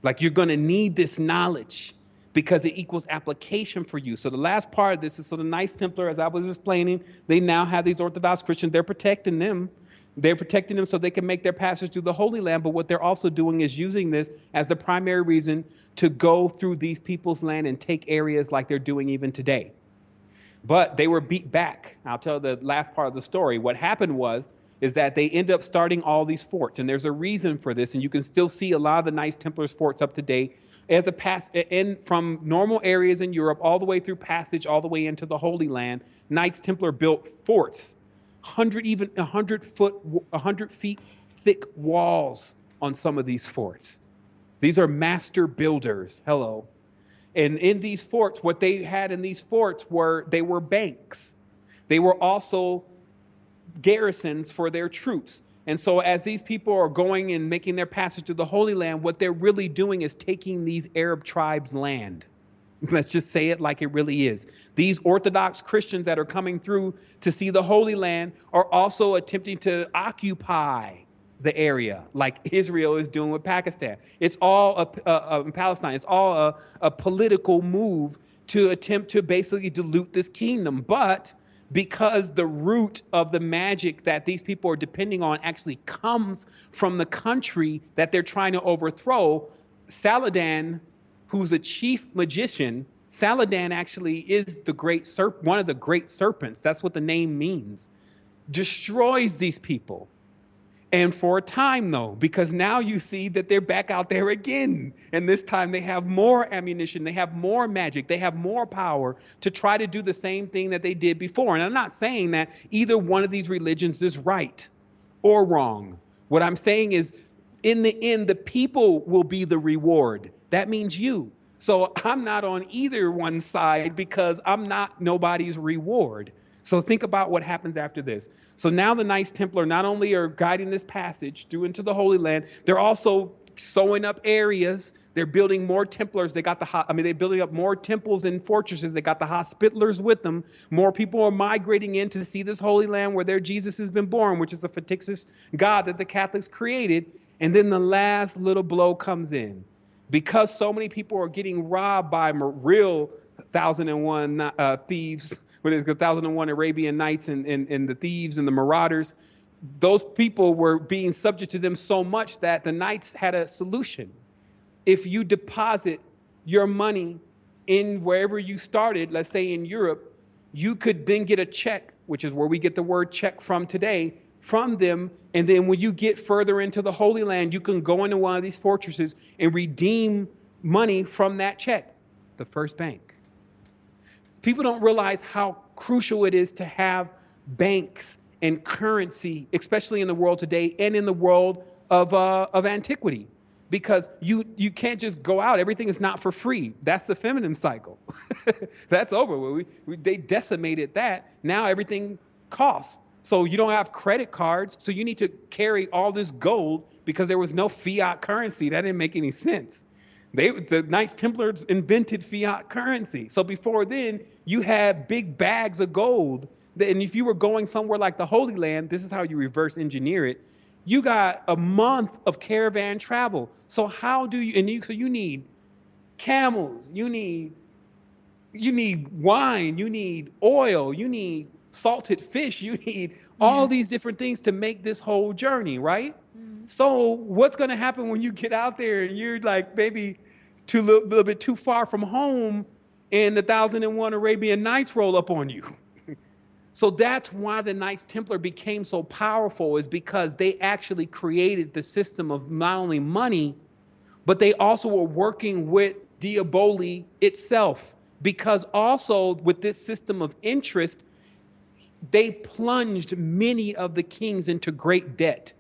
Like, you're going to need this knowledge because it equals application for you. So the last part of this is, so the Knights Templar, as I was explaining, they now have these Orthodox Christians. They're protecting them. They're protecting them so they can make their passage through the Holy Land. But what they're also doing is using this as the primary reason to go through these people's land and take areas like they're doing even today. But they were beat back. I'll tell the last part of the story. What happened is that they end up starting all these forts. And there's a reason for this. And you can still see a lot of the Knights Templars forts up to date as from normal areas in Europe all the way through passage, all the way into the Holy Land. Knights Templar built forts, 100 feet thick walls on some of these forts. These are master builders. Hello. And in these forts, what they had in these forts were banks. They were also garrisons for their troops. And so as these people are going and making their passage to the Holy Land, what they're really doing is taking these Arab tribes' land. Let's just say it like it really is. These Orthodox Christians that are coming through to see the Holy Land are also attempting to occupy the area like Israel is doing with Pakistan. It's all in Palestine. It's all a political move to attempt to basically dilute this kingdom. But because the root of the magic that these people are depending on actually comes from the country that they're trying to overthrow, Saladin, who's a chief magician, Saladin actually is one of the great serpents. That's what the name means. Destroys these people. And for a time, though, because now you see that they're back out there again. And this time they have more ammunition, they have more magic, they have more power to try to do the same thing that they did before. And I'm not saying that either one of these religions is right or wrong. What I'm saying is, in the end, the people will be the reward. That means you. So I'm not on either one side because I'm not nobody's reward. So think about what happens after this. So now the Knights Templar not only are guiding this passage through into the Holy Land, they're also sewing up areas. They're building more Templars. They got they're building up more temples and fortresses. They got the Hospitallers with them. More people are migrating in to see this Holy Land where their Jesus has been born, which is a fictitious God that the Catholics created. And then the last little blow comes in. Because so many people are getting robbed by real 1001 thieves, what is it, 1001 Arabian Nights and the thieves and the marauders, those people were being subject to them so much that the Knights had a solution. If you deposit your money in wherever you started, let's say in Europe, you could then get a check, which is where we get the word check from today, from them. And then when you get further into the Holy Land, you can go into one of these fortresses and redeem money from that check. The first bank. People don't realize how crucial it is to have banks and currency, especially in the world today and in the world of antiquity. Because you can't just go out. Everything is not for free. That's the feminine cycle. That's over. They decimated that. Now everything costs. So you don't have credit cards. So you need to carry all this gold because there was no fiat currency. That didn't make any sense. The Knights Templars invented fiat currency. So before then, you had big bags of gold. And if you were going somewhere like the Holy Land, this is how you reverse engineer it. You got a month of caravan travel. So how do you, so you need camels, you need wine, you need oil, you need salted fish, you need all these different things to make this whole journey, right? So what's going to happen when you get out there and you're like maybe a little bit too far from home and the 1001 Arabian Nights roll up on you? So that's why the Knights Templar became so powerful, is because they actually created the system of not only money, but they also were working with Diaboli itself. Because also with this system of interest, they plunged many of the kings into great debt.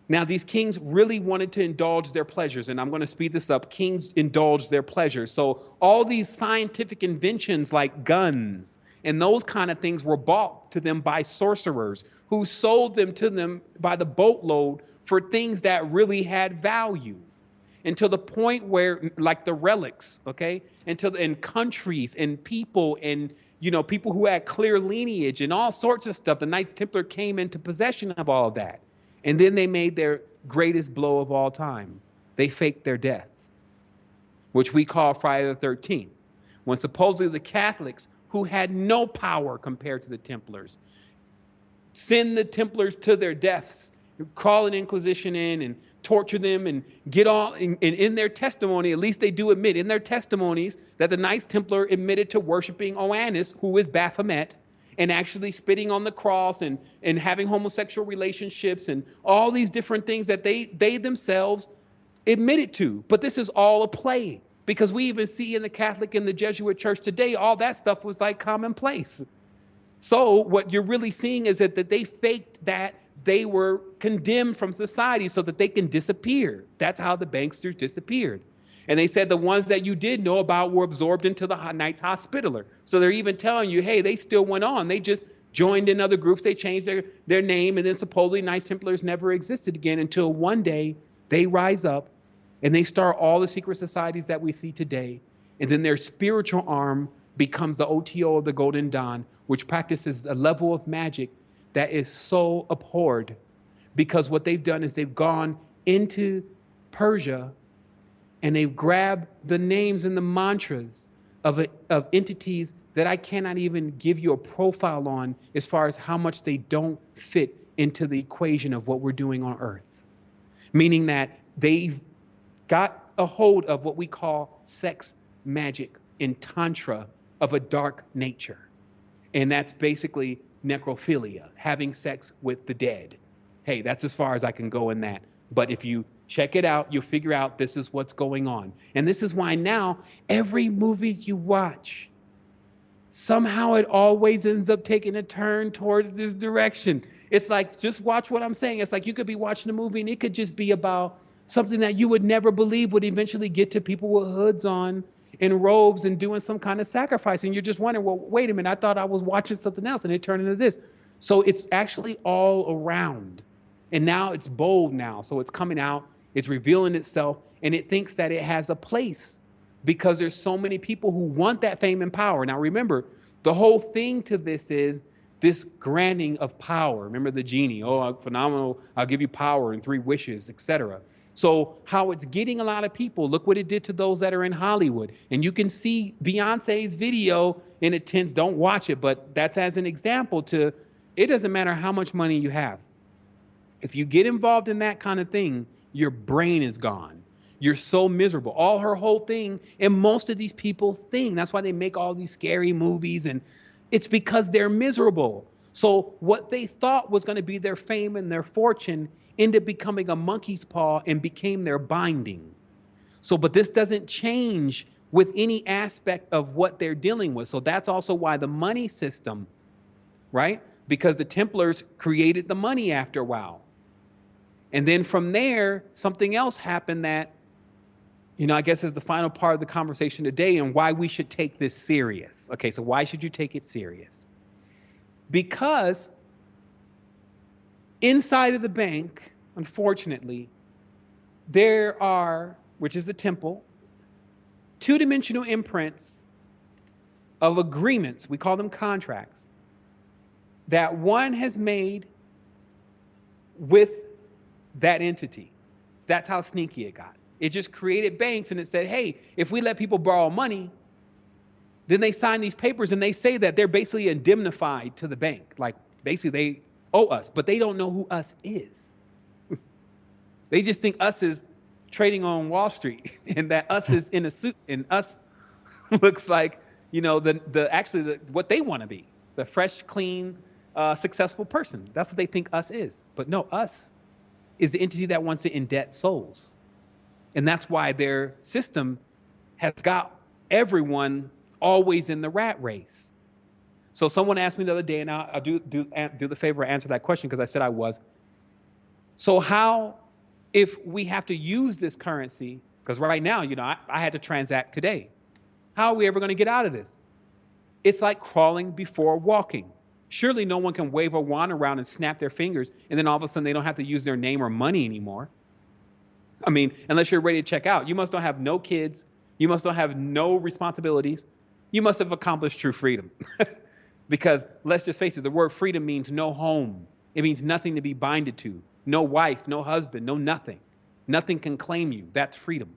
Now, these kings really wanted to indulge their pleasures, and I'm going to speed this up. Kings indulged their pleasures. So all these scientific inventions like guns and those kind of things were bought to them by sorcerers who sold them to them by the boatload for things that really had value. Until the point where, like the relics, okay, in countries and people and people who had clear lineage and all sorts of stuff, the Knights Templar came into possession of all of that. And then they made their greatest blow of all time. They faked their death, which we call Friday the 13th, when supposedly the Catholics, who had no power compared to the Templars, send the Templars to their deaths, call an Inquisition in and torture them and get all, and in their testimony, at least they do admit in their testimonies that the Knights Templar admitted to worshiping Oannes, who is Baphomet, and actually spitting on the cross and having homosexual relationships and all these different things that they themselves admitted to. But this is all a play, because we even see in the Catholic and the Jesuit church today, all that stuff was like commonplace. So what you're really seeing is that they faked that they were condemned from society so that they can disappear. That's how the banksters disappeared. And they said the ones that you did know about were absorbed into the Knights Hospitaller. So they're even telling you, hey, they still went on. They just joined in other groups. They changed their name, and then supposedly Knights Templars never existed again until one day they rise up and they start all the secret societies that we see today. And then their spiritual arm becomes the OTO of the Golden Dawn, which practices a level of magic that is so abhorred, because what they've done is they've gone into Persia and they've grabbed the names and the mantras of entities that I cannot even give you a profile on, as far as how much they don't fit into the equation of what we're doing on Earth. Meaning that they've got a hold of what we call sex magic in Tantra of a dark nature. And that's basically necrophilia, having sex with the dead. Hey, that's as far as I can go in that. But if you check it out, you'll figure out this is what's going on. And this is why now every movie you watch, somehow it always ends up taking a turn towards this direction. It's like, just watch what I'm saying. It's like you could be watching a movie and it could just be about something that you would never believe would eventually get to people with hoods on in robes and doing some kind of sacrifice. And you're just wondering, well, wait a minute, I thought I was watching something else and it turned into this. So it's actually all around. And now it's bold now. So it's coming out, it's revealing itself, and it thinks that it has a place because there's so many people who want that fame and power. Now remember, the whole thing to this is this granting of power. Remember the genie, oh, phenomenal, I'll give you power and 3 wishes, etc. So how it's getting a lot of people, look what it did to those that are in Hollywood. And you can see Beyonce's video in a tense, don't watch it, but that's as an example to, it doesn't matter how much money you have. If you get involved in that kind of thing, your brain is gone. You're so miserable. All her whole thing, and most of these people think, that's why they make all these scary movies, and it's because they're miserable. So what they thought was going to be their fame and their fortune ended up becoming a monkey's paw and became their binding. So, but this doesn't change with any aspect of what they're dealing with. So that's also why the money system, right? Because the Templars created the money after a while. And then from there, something else happened that, I guess is the final part of the conversation today and why we should take this serious. Okay, so why should you take it serious? Because inside of the bank, unfortunately, there are, which is the temple, 2-dimensional imprints of agreements, we call them contracts, that one has made with that entity. That's how sneaky it got. It just created banks and it said, hey, if we let people borrow money, then they sign these papers and they say that they're basically indemnified to the bank. Like basically they owe us, but they don't know who us is. They just think us is trading on Wall Street and that us is in a suit and us looks like, what they want to be, the fresh, clean, successful person. That's what they think us is. But no, us is the entity that wants to indebt souls. And that's why their system has got everyone always in the rat race. So someone asked me the other day, and I'll do the favor of answer that question because I said I was. So how, if we have to use this currency, because right now, I had to transact today. How are we ever going to get out of this? It's like crawling before walking. Surely no one can wave a wand around and snap their fingers, and then all of a sudden they don't have to use their name or money anymore. I mean, unless you're ready to check out. You must not have no kids. You must not have no responsibilities. You must have accomplished true freedom. Because let's just face it, the word freedom means no home. It means nothing to be binded to. No wife, no husband, no nothing. Nothing can claim you. That's freedom.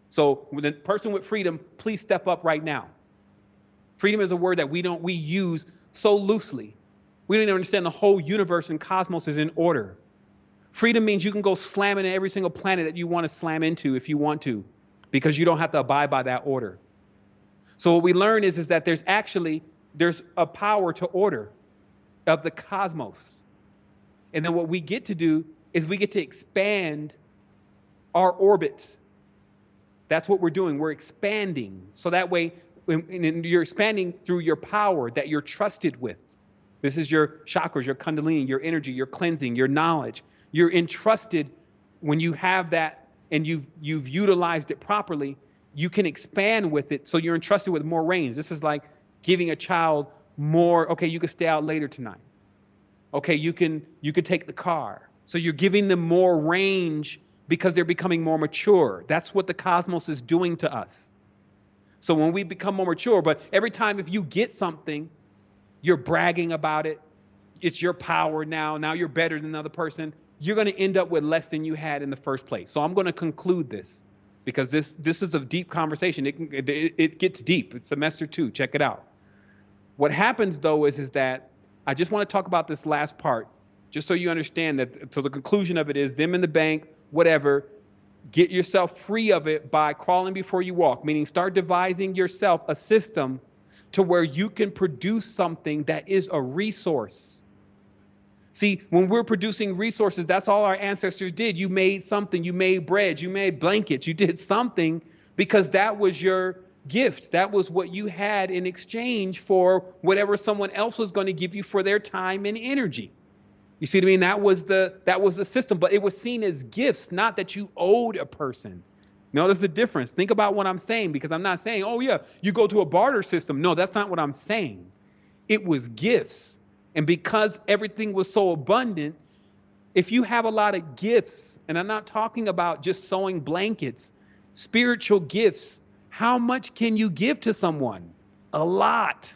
So the person with freedom, please step up right now. Freedom is a word that we use so loosely. We don't even understand the whole universe and cosmos is in order. Freedom means you can go slam into every single planet that you want to slam into if you want to, because you don't have to abide by that order. So what we learn is that there's a power to order of the cosmos. And then what we get to do is we get to expand our orbits. That's what we're doing. We're expanding. So that way, you're expanding through your power that you're trusted with. This is your chakras, your kundalini, your energy, your cleansing, your knowledge. You're entrusted when you have that and you've utilized it properly, you can expand with it. So you're entrusted with more range. This is like giving a child more, okay, you can stay out later tonight. Okay, you can take the car. So you're giving them more range because they're becoming more mature. That's what the cosmos is doing to us. So when we become more mature, but every time if you get something, you're bragging about it. It's your power now. Now you're better than the other person. You're going to end up with less than you had in the first place. So I'm going to conclude this because this is a deep conversation. It gets deep. It's semester 2. Check it out. What happens though is that I just want to talk about this last part, just so you understand that. So the conclusion of it is them in the bank, whatever. Get yourself free of it by crawling before you walk, meaning start devising yourself a system to where you can produce something that is a resource. See, when we're producing resources, that's all our ancestors did. You made something, you made bread, you made blankets, you did something because that was your gift. That was what you had in exchange for whatever someone else was going to give you for their time and energy. You see what I mean? That was the system, but it was seen as gifts, not that you owed a person. Notice the difference. Think about what I'm saying, because I'm not saying, oh yeah, you go to a barter system. No, that's not what I'm saying. It was gifts. And because everything was so abundant, if you have a lot of gifts, and I'm not talking about just sewing blankets, spiritual gifts, how much can you give to someone? A lot.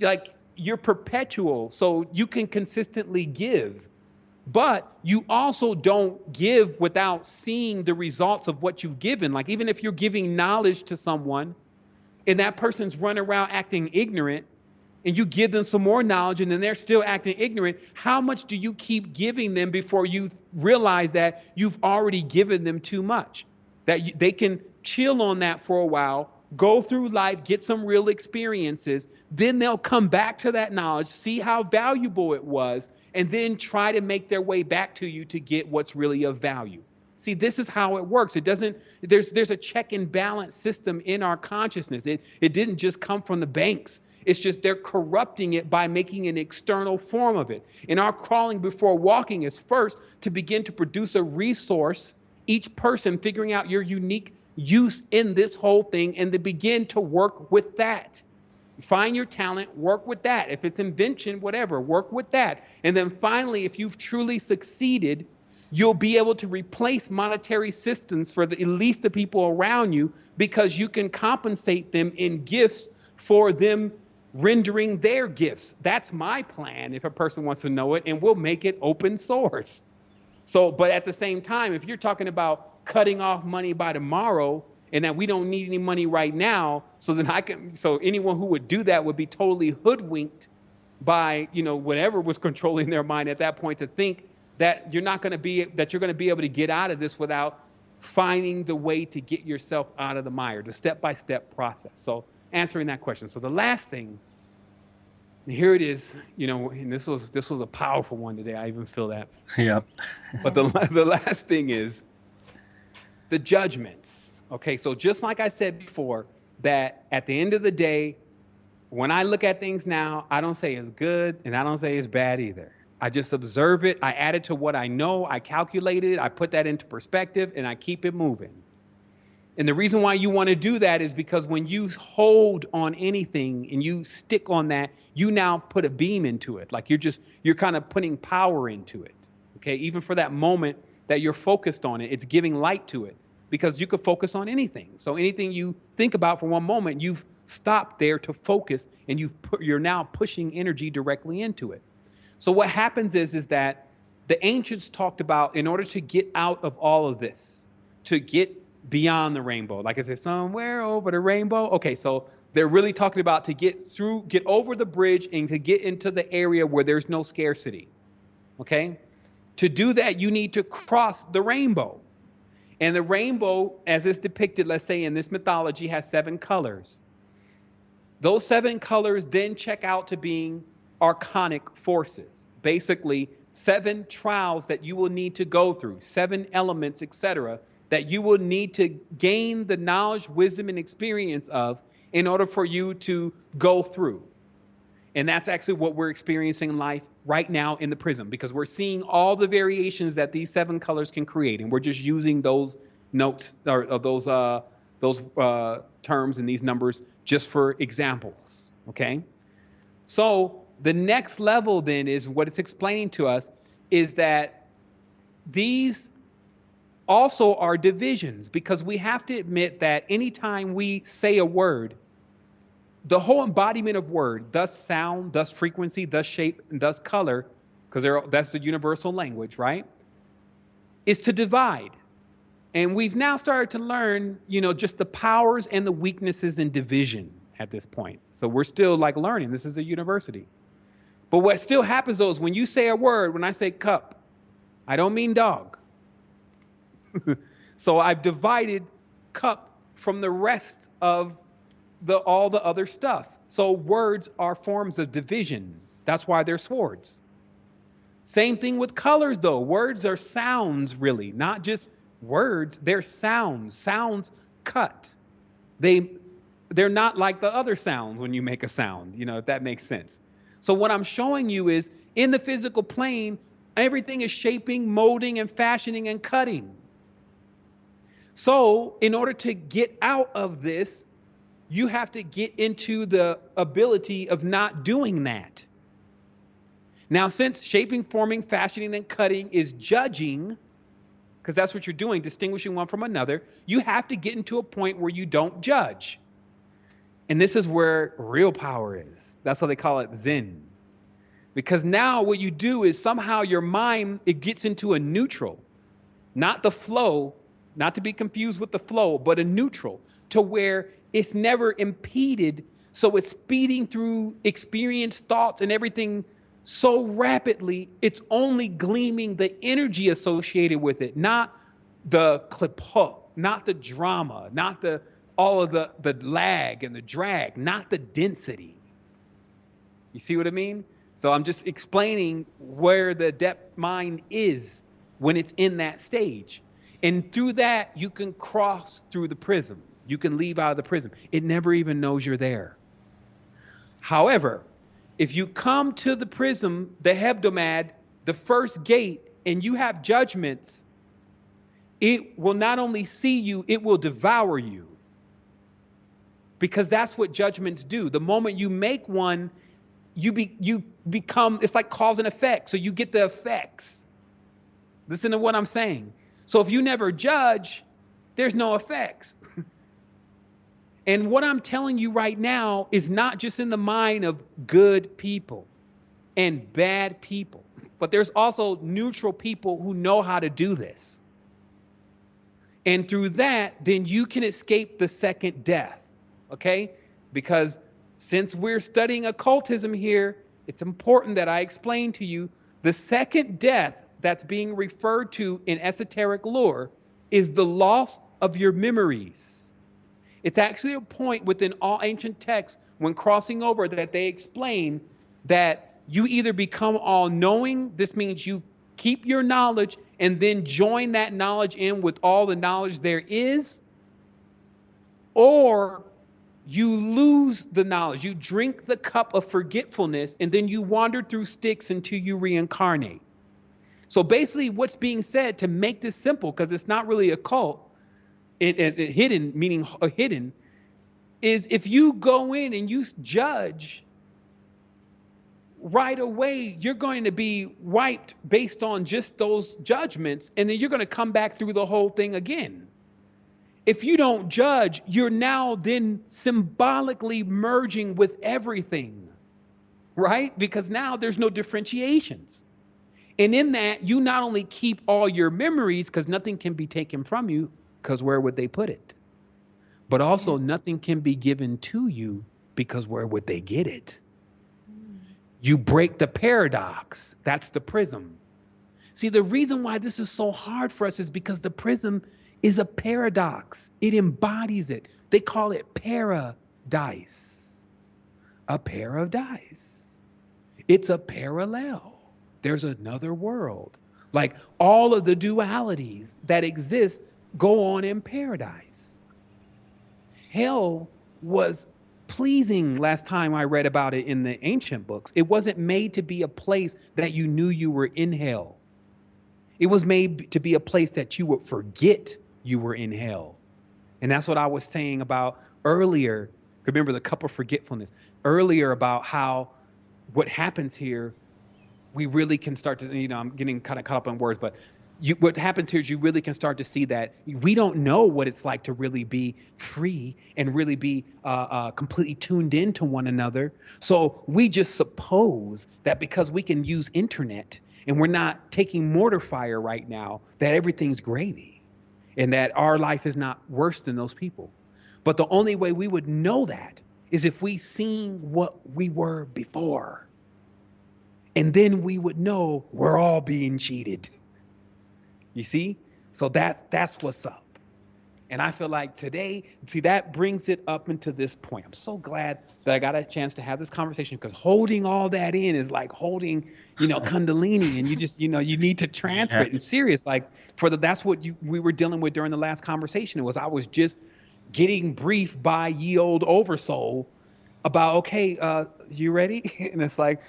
Like, you're perpetual, so you can consistently give. But you also don't give without seeing the results of what you've given. Like, even if you're giving knowledge to someone and that person's running around acting ignorant, and you give them some more knowledge and then they're still acting ignorant, how much do you keep giving them before you realize that you've already given them too much? That they can chill on that for a while, go through life, get some real experiences, then they'll come back to that knowledge, see how valuable it was, and then try to make their way back to you to get what's really of value. See, this is how it works. It doesn't, there's a check and balance system in our consciousness. It didn't just come from the banks. It's just they're corrupting it by making an external form of it. And our crawling before walking is first to begin to produce a resource, each person figuring out your unique use in this whole thing, and to begin to work with that. Find your talent, work with that. If it's invention, whatever, work with that. And then finally, if you've truly succeeded, you'll be able to replace monetary systems for at least the people around you, because you can compensate them in gifts for them rendering their gifts. That's my plan, if a person wants to know it, and we'll make it open source. So, but at the same time, if you're talking about cutting off money by tomorrow and that we don't need any money right now, so then so anyone who would do that would be totally hoodwinked by, whatever was controlling their mind at that point, to think that you're going to be able to get out of this without finding the way to get yourself out of the mire, the step-by-step process. So, answering that question. So the last thing, here it is, and this was a powerful one today. I even feel that. Yep. But the last thing is the judgments. Okay, so just like I said before, that at the end of the day, when I look at things now, I don't say it's good and I don't say it's bad either. I just observe it. I add it to what I know. I calculate it. I put that into perspective, and I keep it moving. And the reason why you want to do that is because when you hold on anything and you stick on that, you now put a beam into it. Like you're kind of putting power into it. Okay. Even for that moment that you're focused on it, it's giving light to it, because you could focus on anything. So anything you think about for one moment, you've stopped there to focus, and you're now pushing energy directly into it. So what happens is that the ancients talked about, in order to get out of all of this, to get beyond the rainbow, like I said, somewhere over the rainbow. Okay, so they're really talking about to get over the bridge and to get into the area where there's no scarcity. Okay, to do that, you need to cross the rainbow. And the rainbow, as it's depicted, let's say in this mythology, has 7 colors. Those 7 colors then check out to being archonic forces, basically 7 trials that you will need to go through, 7 elements, etc., that you will need to gain the knowledge, wisdom, and experience of in order for you to go through. And that's actually what we're experiencing in life right now in the prism, because we're seeing all the variations that these 7 colors can create, and we're just using those notes or those terms and these numbers just for examples. Okay, so the next level then is what it's explaining to us is that these also are divisions, because we have to admit that anytime we say a word, the whole embodiment of word, thus sound, thus frequency, thus shape, and thus color, because that's the universal language, right, is to divide. And we've now started to learn, just the powers and the weaknesses in division at this point. So we're still learning. This is a university. But what still happens though is when you say a word, when I say cup, I don't mean dog. So I've divided cup from the rest of all the other stuff. So words are forms of division. That's why they're swords. Same thing with colors though. Words are sounds, really, not just words. They're sounds. Sounds cut. They're not like the other sounds when you make a sound, if that makes sense. So what I'm showing you is in the physical plane, everything is shaping, molding, and fashioning and cutting. So in order to get out of this, you have to get into the ability of not doing that. Now, since shaping, forming, fashioning, and cutting is judging, because that's what you're doing, distinguishing one from another, you have to get into a point where you don't judge. And this is where real power is. That's why they call it Zen. Because now what you do is somehow your mind, it gets into a neutral, not the flow, not to be confused with the flow, but a neutral, to where it's never impeded. So it's speeding through experienced thoughts and everything so rapidly, it's only gleaming the energy associated with it, not the clip hook, not the drama, not the all of the lag and the drag, not the density. You see what I mean? So I'm just explaining where the depth mind is when it's in that stage. And through that, you can cross through the prism. You can leave out of the prism. It never even knows you're there. However, if you come to the prism, the hebdomad, the first gate, and you have judgments, it will not only see you, it will devour you. Because that's what judgments do. The moment you make one, you become, it's like cause and effect. So you get the effects. Listen to what I'm saying. So if you never judge, there's no effects. And what I'm telling you right now is not just in the mind of good people and bad people, but there's also neutral people who know how to do this. And through that, then you can escape the second death, okay? Because since we're studying occultism here, it's important that I explain to you the second death that's being referred to in esoteric lore is the loss of your memories. It's actually a point within all ancient texts when crossing over that they explain that you either become all-knowing, this means you keep your knowledge and then join that knowledge in with all the knowledge there is, or you lose the knowledge. You drink the cup of forgetfulness and then you wander through Styx until you reincarnate. So basically what's being said, to make this simple, because it's not really occult, hidden, meaning hidden, is if you go in and you judge, right away you're going to be wiped based on just those judgments, and then you're going to come back through the whole thing again. If you don't judge, you're now then symbolically merging with everything, right? Because now there's no differentiations. And in that, you not only keep all your memories, because nothing can be taken from you, because where would they put it? But also nothing can be given to you, because where would they get it? You break the paradox. That's the prism. See, the reason why this is so hard for us is because the prism is a paradox. It embodies it. They call it paradise. A pair of dice. It's a parallel. There's another world. Like all of the dualities that exist go on in paradise. Hell was pleasing last time I read about it in the ancient books. It wasn't made to be a place that you knew you were in hell. It was made to be a place that you would forget you were in hell. And that's what I was saying about earlier. Remember the cup of forgetfulness earlier, about how what happens here, we really can start to, I'm getting kind of caught up on words, but what happens here is you really can start to see that we don't know what it's like to really be free and really be completely tuned into one another. So we just suppose that because we can use internet and we're not taking mortar fire right now, that everything's gravy and that our life is not worse than those people. But the only way we would know that is if we seen what we were before. And then we would know we're all being cheated. You see? So that's what's up. And I feel like today, see, that brings it up into this point. I'm so glad that I got a chance to have this conversation, because holding all that in is like holding, Kundalini, and you just, you need to transfer it. And serious, like that's what we were dealing with during the last conversation. It was, I was just getting briefed by ye old oversoul about, okay, you ready? And it's like,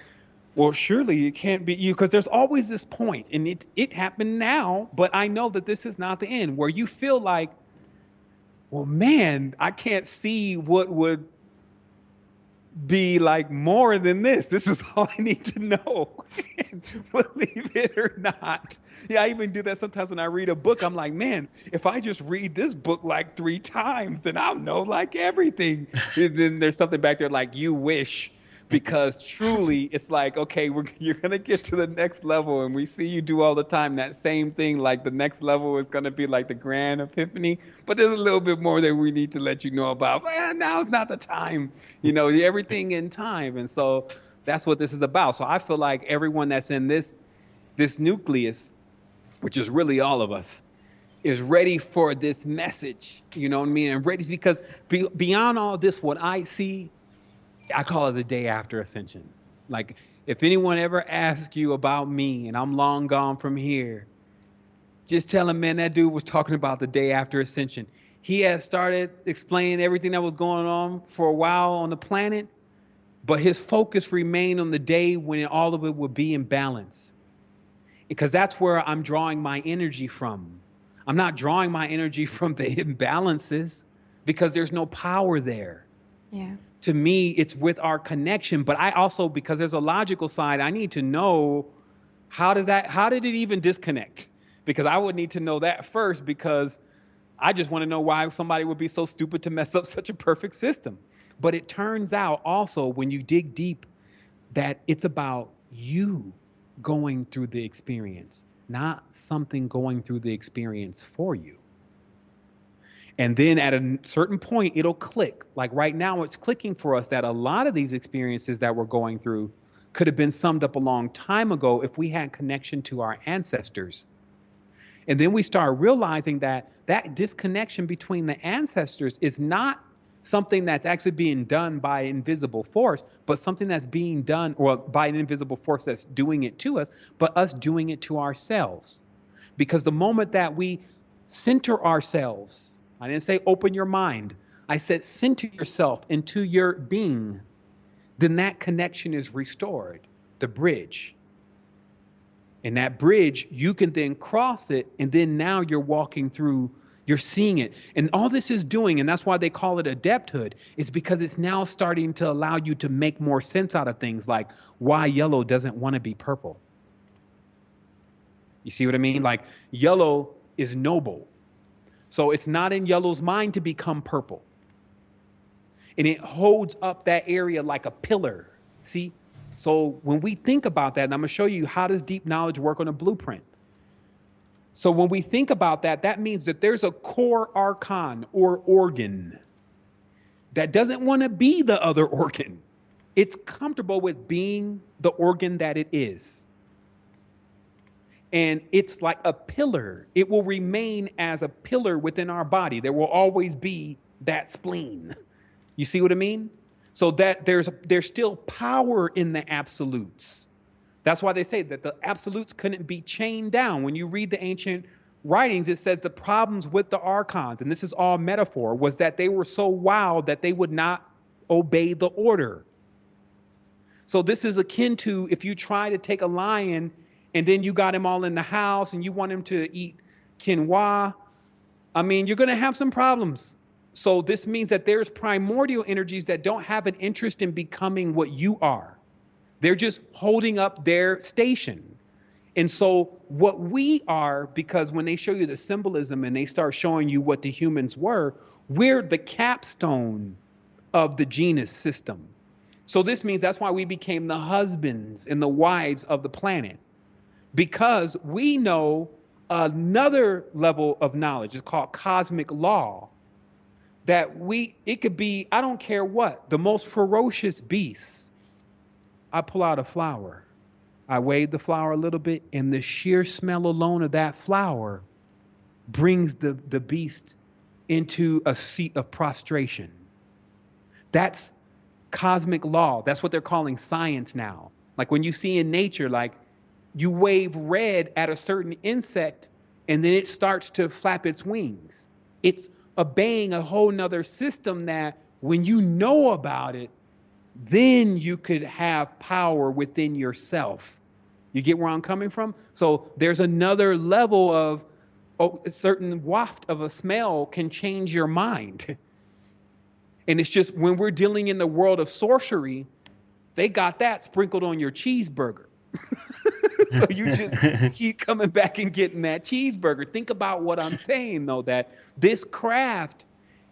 well, surely it can't be you, because there's always this point, and it happened now, but I know that this is not the end, where you feel like well, man, I can't see what would be like more than this. This is all I need to know. Believe it or not. Yeah, I even do that sometimes when I read a book. I'm like, man, if I just read this book like 3 times, then I'll know like everything. And then there's something back there like, you wish. Because truly, it's like, okay, you're going to get to the next level. And we see you do all the time that same thing. Like the next level is going to be like the grand epiphany. But there's a little bit more that we need to let you know about. Man, now's not the time. Everything in time. And so that's what this is about. So I feel like everyone that's in this nucleus, which is really all of us, is ready for this message. You know what I mean? And ready because beyond all this, what I see, I call it the day after ascension. Like if anyone ever asks you about me and I'm long gone from here, just tell him, man, that dude was talking about the day after ascension. He had started explaining everything that was going on for a while on the planet, but his focus remained on the day when all of it would be in balance. Because that's where I'm drawing my energy from. I'm not drawing my energy from the imbalances because there's no power there. Yeah. To me, it's with our connection. But I also, because there's a logical side, I need to know how did it even disconnect? Because I would need to know that first because I just want to know why somebody would be so stupid to mess up such a perfect system. But it turns out also when you dig deep that it's about you going through the experience, not something going through the experience for you. And then at a certain point, it'll click. Like right now, it's clicking for us that a lot of these experiences that we're going through could have been summed up a long time ago if we had connection to our ancestors. And then we start realizing that that disconnection between the ancestors is not something that's actually being done by invisible force, but something that's being done or by an invisible force that's doing it to us, but us doing it to ourselves. Because the moment that we center ourselves, I didn't say open your mind, I said center yourself into your being, then that connection is restored, the bridge. And that bridge, you can then cross it, and then now you're walking through, you're seeing it. And all this is doing, and that's why they call it adepthood, is because it's now starting to allow you to make more sense out of things like why yellow doesn't want to be purple. You see what I mean? Like yellow is noble. So it's not in yellow's mind to become purple. And it holds up that area like a pillar. See? So when we think about that, and I'm going to show you how does deep knowledge work on a blueprint. So when we think about that, that means that there's a core archon or organ that doesn't want to be the other organ. It's comfortable with being the organ that it is. And it's like a pillar. It will remain as a pillar within our body. There will always be that spleen. You see what I mean? So that there's still power in the absolutes. That's why they say that the absolutes couldn't be chained down. When you read the ancient writings, it says the problems with the archons, and this is all metaphor, was that they were so wild that they would not obey the order. So this is akin to if you try to take a lion and then you got him all in the house and you want him to eat quinoa. I mean, you're going to have some problems. So this means that there's primordial energies that don't have an interest in becoming what you are. They're just holding up their station. And so what we are, because when they show you the symbolism and they start showing you what the humans were, we're the capstone of the genus system. So this means that's why we became the husbands and the wives of the planet. Because we know another level of knowledge. It's called cosmic law. That it could be, I don't care what, the most ferocious beast. I pull out a flower. I wave the flower a little bit, and the sheer smell alone of that flower brings the beast into a seat of prostration. That's cosmic law. That's what they're calling science now. Like when you see in nature, like you wave red at a certain insect, and then it starts to flap its wings. It's obeying a whole nother system that when you know about it, then you could have power within yourself. You get where I'm coming from? So there's another level of, a certain waft of a smell can change your mind. And it's just when we're dealing in the world of sorcery, they got that sprinkled on your cheeseburger. So you just keep coming back and getting that cheeseburger. Think about what I'm saying, though, that this craft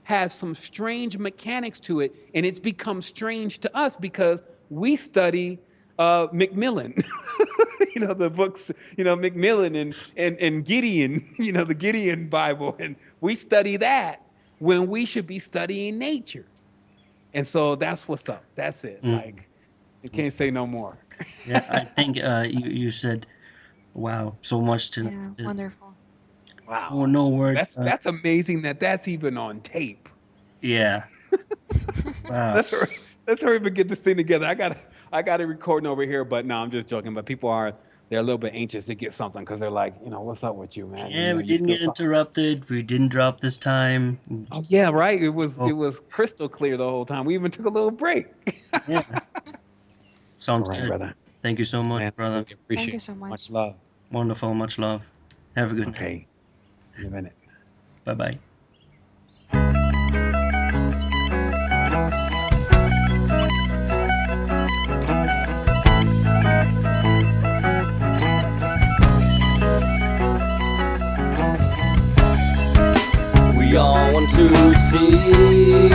has some strange mechanics to it, and it's become strange to us because we study Macmillan, the books, Macmillan and Gideon, the Gideon Bible, and we study that when we should be studying nature. And so that's what's up. That's it. Like, you can't say no more. Yeah, I think you said, wow, so much to. Yeah, wonderful. Wow. Oh, no words. That's amazing that's even on tape. Yeah. Wow. Let's hurry up and get this thing together. I got it recording over here, but no, I'm just joking. But they're a little bit anxious to get something because they're like, what's up with you, man? Yeah, we didn't get interrupted. We didn't drop this time. Oh yeah, right. It was crystal clear the whole time. We even took a little break. Yeah. Sounds right, good. brother. Thank you so much, Man, brother. Appreciate Thank you so much. Much love. Wonderful. Much love. Have a good night. Okay. In a minute. Bye-bye. We all want to see,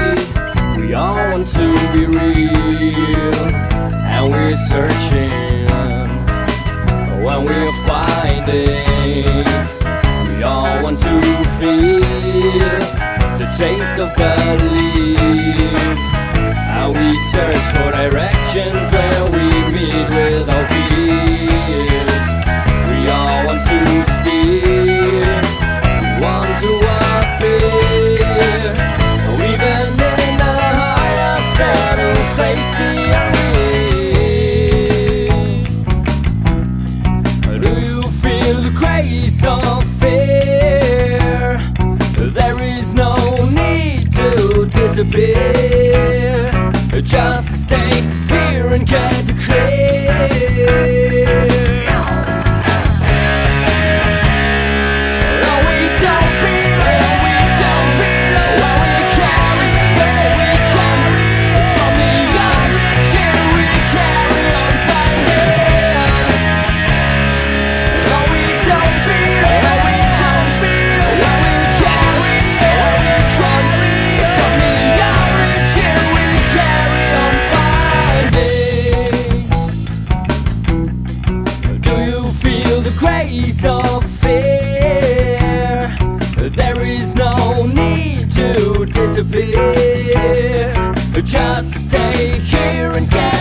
we all want to be real, and we're searching when we're finding. We all want to feel the taste of belief, and we search for directions where we meet with our fears. We all want to steer, we want to appear, even in the highest battle, face the unreal. Do you feel the grace of fear? There is no need to disappear. Just stay here and get clear. Of fear, there is no need to disappear. Just stay here and get